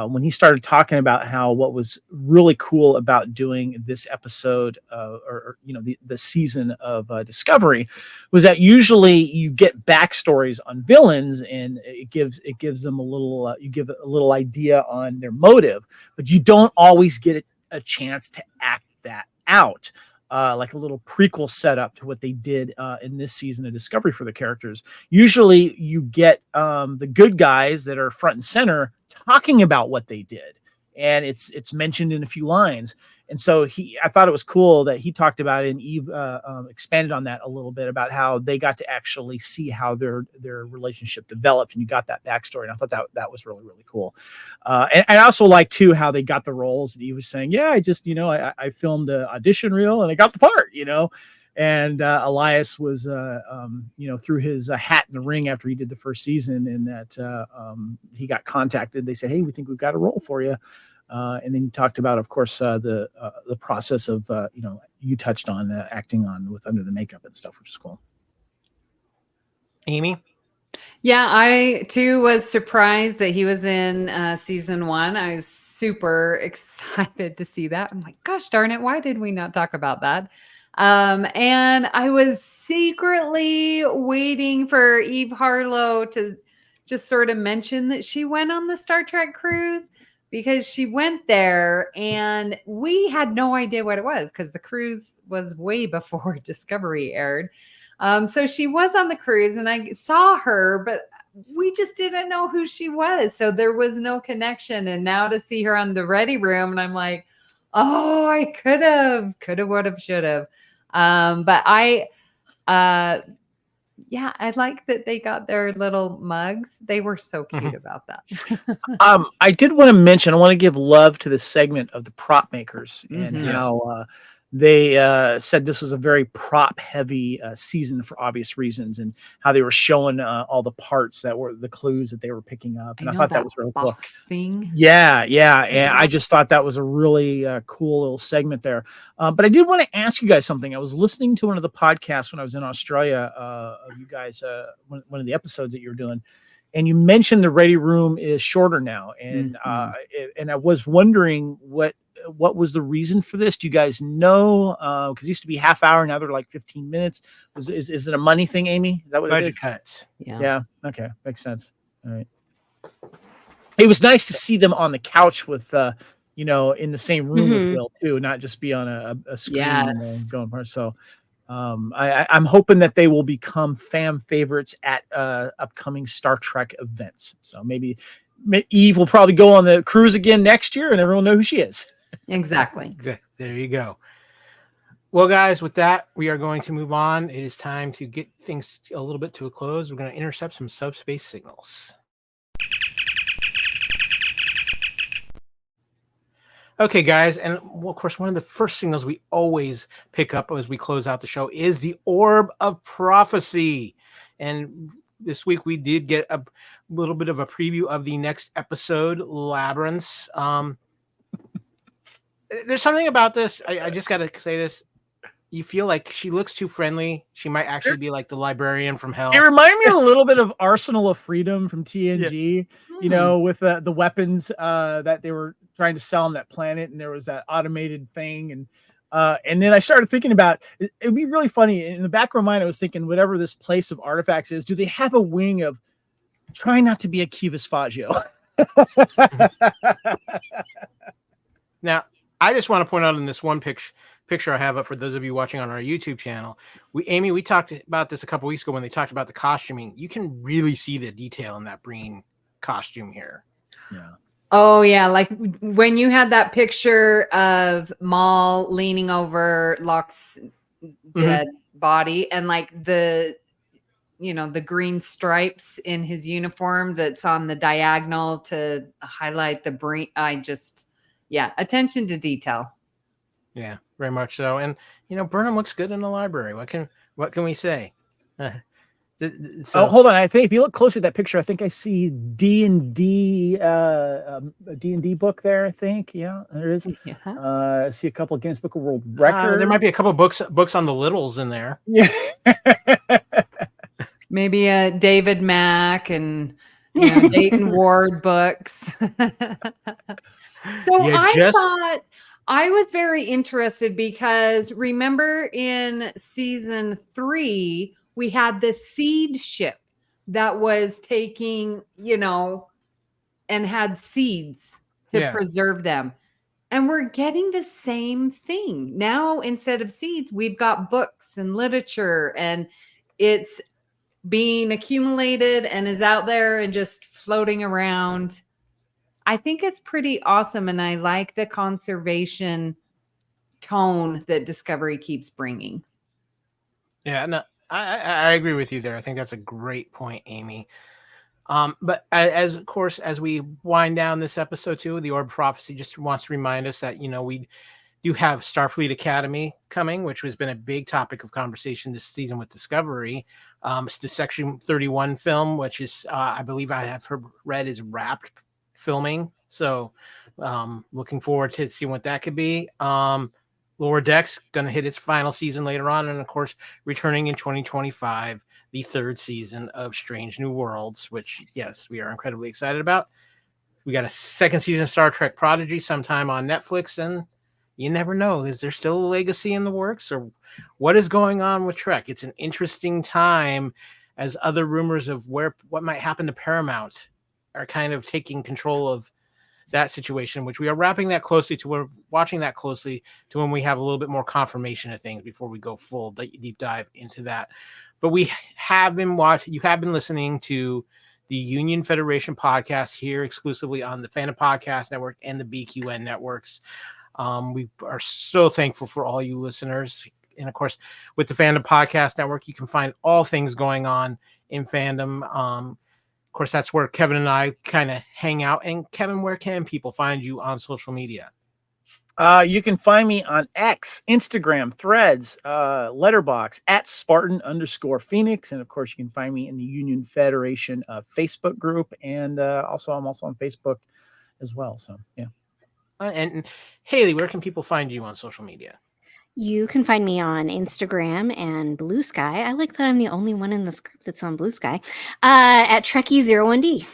Speaker 4: when he started talking about how what was really cool about doing this episode or the season of Discovery was that usually you get backstories on villains, and it gives them a little you give a little idea on their motive, but you don't always get a chance to act that out. Like a little prequel setup to what they did in this season of Discovery for the characters. Usually you get the good guys that are front and center talking about what they did. And it's mentioned in a few lines. And so I thought it was cool that he talked about it, and Eve expanded on that a little bit about how they got to actually see how their relationship developed, and you got that backstory. And I thought that was really, really cool. And I also like too how they got the roles. And he was saying, yeah, I just, I filmed an audition reel and I got the part, And Elias was, threw his hat in the ring after he did the first season, and that he got contacted. They said, hey, we think we've got a role for you. And then you talked about, of course, the process of, you touched on acting with under the makeup and stuff, which is cool.
Speaker 1: Amy?
Speaker 3: Yeah, I too was surprised that he was in season 1. I was super excited to see that. I'm like, gosh darn it, why did we not talk about that? And I was secretly waiting for Eve Harlow to just sort of mention that she went on the Star Trek cruise, because she went there and we had no idea what it was, because the cruise was way before Discovery aired. So she was on the cruise and I saw her, but we just didn't know who she was. So there was no connection. And now to see her on the Ready Room, and I'm like, oh, I could have, would have, should have. But I like that they got their little mugs. They were so cute about that.
Speaker 4: I did want to mention, I want to give love to the segment of the prop makers and how they said this was a very prop heavy season for obvious reasons, and how they were showing all the parts that were the clues that they were picking up. And I thought that was really cool.
Speaker 3: Thing.
Speaker 4: Yeah. And I just thought that was a really cool little segment there. But I did want to ask you guys something. I was listening to one of the podcasts when I was in Australia, you guys, one of the episodes that you were doing, and you mentioned the Ready Room is shorter now. And and I was wondering what was the reason for this? Do you guys know? Because it used to be half hour, now they're like 15 minutes. Is it a money thing, Amy? Is that what
Speaker 1: Budget
Speaker 4: it is?
Speaker 1: cuts.
Speaker 4: Yeah. Okay. Makes sense. All right. It was nice to see them on the couch with, in the same room with Will too, not just be on a screen going for. So I'm hoping that they will become fan favorites at upcoming Star Trek events. So maybe Eve will probably go on the cruise again next year, and everyone will know who she is.
Speaker 3: Exactly.
Speaker 1: There you go. Well, guys, with that, we are going to move on. It is time to get things a little bit to a close. We're going to intercept some subspace signals. Okay, guys, and of course, one of the first signals we always pick up as we close out the show is the Orb of Prophecy. And this week we did get a little bit of a preview of the next episode, Labyrinths. There's something about this. I just got to say this. You feel like she looks too friendly. She might actually be like the librarian from hell.
Speaker 4: It reminded me a little bit of Arsenal of Freedom from TNG, with the weapons that they were trying to sell on that planet, and there was that automated thing. And then I started thinking about it'd be really funny. In the back of my mind, I was thinking, whatever this place of artifacts is, do they have a wing of try not to be a Kivas Faggio?
Speaker 1: Now, I just want to point out in this one picture picture I have up for those of you watching on our YouTube channel. We talked about this a couple weeks ago when they talked about the costuming. You can really see the detail in that Breen costume here.
Speaker 4: Yeah.
Speaker 3: Oh yeah, like when you had that picture of Maul leaning over Locke's dead body, and like the green stripes in his uniform that's on the diagonal to highlight the Breen. Attention to detail.
Speaker 1: Yeah, very much so. And Burnham looks good in the library. What can we say? So,
Speaker 4: hold on. I think if you look closely at that picture, I think I see D&D book there. I think, yeah, there is.
Speaker 3: Yeah.
Speaker 4: I see a couple Guinness Book of World Records.
Speaker 1: There might be a couple books on the littles in there.
Speaker 4: Yeah.
Speaker 3: Maybe a David Mack and Dayton Ward books. So I thought I was very interested because remember in season 3, we had the seed ship that was taking, and had seeds to preserve them. And we're getting the same thing. Now, instead of seeds, we've got books and literature, and it's being accumulated and is out there and just floating around. I think it's pretty awesome. And I like the conservation tone that Discovery keeps bringing.
Speaker 1: Yeah, no, I agree with you there. I think that's a great point, Amy. But as we wind down this episode too, the Orb Prophecy just wants to remind us that, we do have Starfleet Academy coming, which has been a big topic of conversation this season with Discovery. It's the Section 31 film, which is, I believe I have read is wrapped filming. So looking forward to seeing what that could be. Lower Decks going to hit its final season later on. And of course, returning in 2025, the 3rd season of Strange New Worlds, which, yes, we are incredibly excited about. We got a 2nd season of Star Trek Prodigy sometime on Netflix. And you never know, is there still a legacy in the works, or what is going on with Trek? It's an interesting time as other rumors of what might happen to Paramount are kind of taking control of that situation, which we are watching that closely to when we have a little bit more confirmation of things before we go full deep dive into that. But you have been listening to the Union Federation podcast here exclusively on the Fandom Podcast Network and the BQN networks. We are so thankful for all you listeners. And of course, with the Fandom Podcast Network, you can find all things going on in fandom. Of course, that's where Kevin and I kind of hang out. And Kevin, where can people find you on social media?
Speaker 4: You can find me on X, Instagram, Threads, Letterboxd at Spartan_Phoenix. And of course, you can find me in the Union Federation Facebook group. And I'm also on Facebook as well. So, yeah.
Speaker 1: And Haley, where can people find you on social media?
Speaker 2: You can find me on Instagram and Blue Sky. I like that I'm the only one in this group that's on Blue Sky. At Trekkie01D.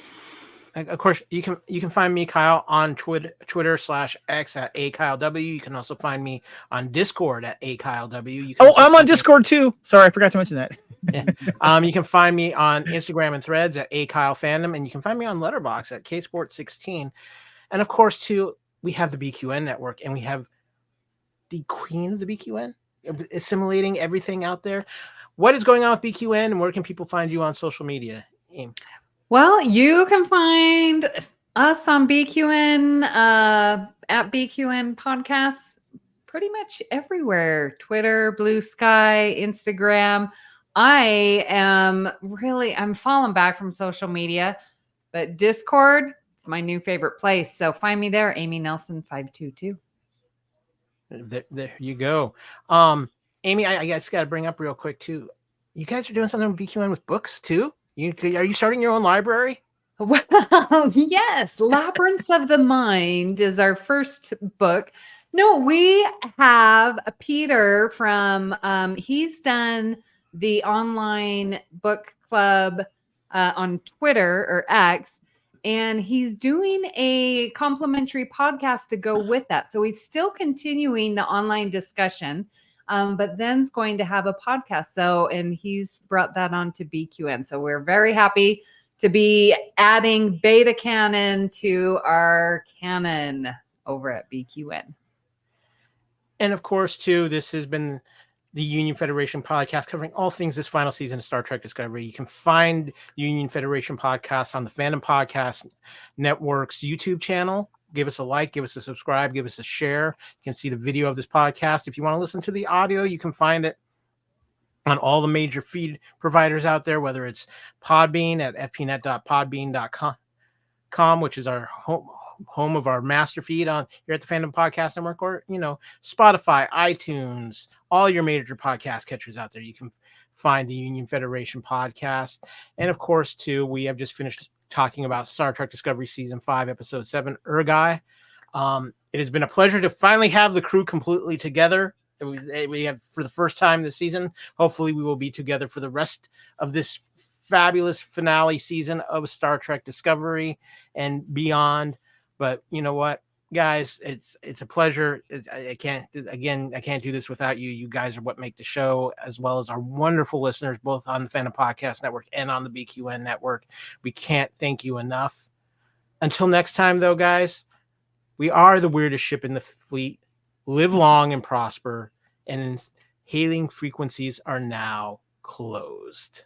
Speaker 1: Of course, you can find me, Kyle, on Twitter/X at AKyleW. You can also find me on Discord at AKyleW.
Speaker 4: I'm on Discord too. Sorry, I forgot to mention that.
Speaker 1: Yeah. You can find me on Instagram and Threads at AKyleFandom, and you can find me on Letterboxd at KSport16. And of course, too, we have the BQN network, and we have the queen of the BQN assimilating everything out there. What is going on with BQN, and where can people find you on social media? Aim.
Speaker 3: Well, you can find us on BQN at BQN Podcasts pretty much everywhere. Twitter, Blue Sky, Instagram. I'm falling back from social media, but Discord, it's my new favorite place. So find me there, Amy Nelson 522.
Speaker 1: There you go. Amy, I guess got to bring up real quick too. You guys are doing something with BQN with books too? Are you starting your own library?
Speaker 3: Well, yes. Labyrinths of the Mind is our first book. No, we have Peter from, he's done the online book club on Twitter or X, and he's doing a complimentary podcast to go with that. So he's still continuing the online discussion. But then's going to have a podcast. And he's brought that on to BQN. So we're very happy to be adding beta canon to our canon over at BQN.
Speaker 1: And of course, too, this has been the Union Federation podcast covering all things this final season of Star Trek Discovery. You can find the Union Federation podcast on the Fandom Podcast Network's YouTube channel. Give us a like, give us a subscribe, give us a share. You can see the video of this podcast. If you want to listen to the audio, you can find it on all the major feed providers out there, whether it's Podbean at fpnet.podbean.com, which is our home of our master feed on here at the Fandom Podcast Network, or Spotify, iTunes, all your major podcast catchers out there. You can find the Union Federation podcast. And of course, too, we have just finished talking about Star Trek Discovery Season 5, Episode 7, Erigah. It has been a pleasure to finally have the crew completely together. We have for the first time this season. Hopefully we will be together for the rest of this fabulous finale season of Star Trek Discovery and beyond. But you know what, guys, it's a pleasure. I can't do this without you. You guys are what make the show, as well as our wonderful listeners, both on the Fandom Podcast Network and on the BQN Network. We can't thank you enough. Until next time, though, guys, we are the weirdest ship in the fleet. Live long and prosper, and hailing frequencies are now closed.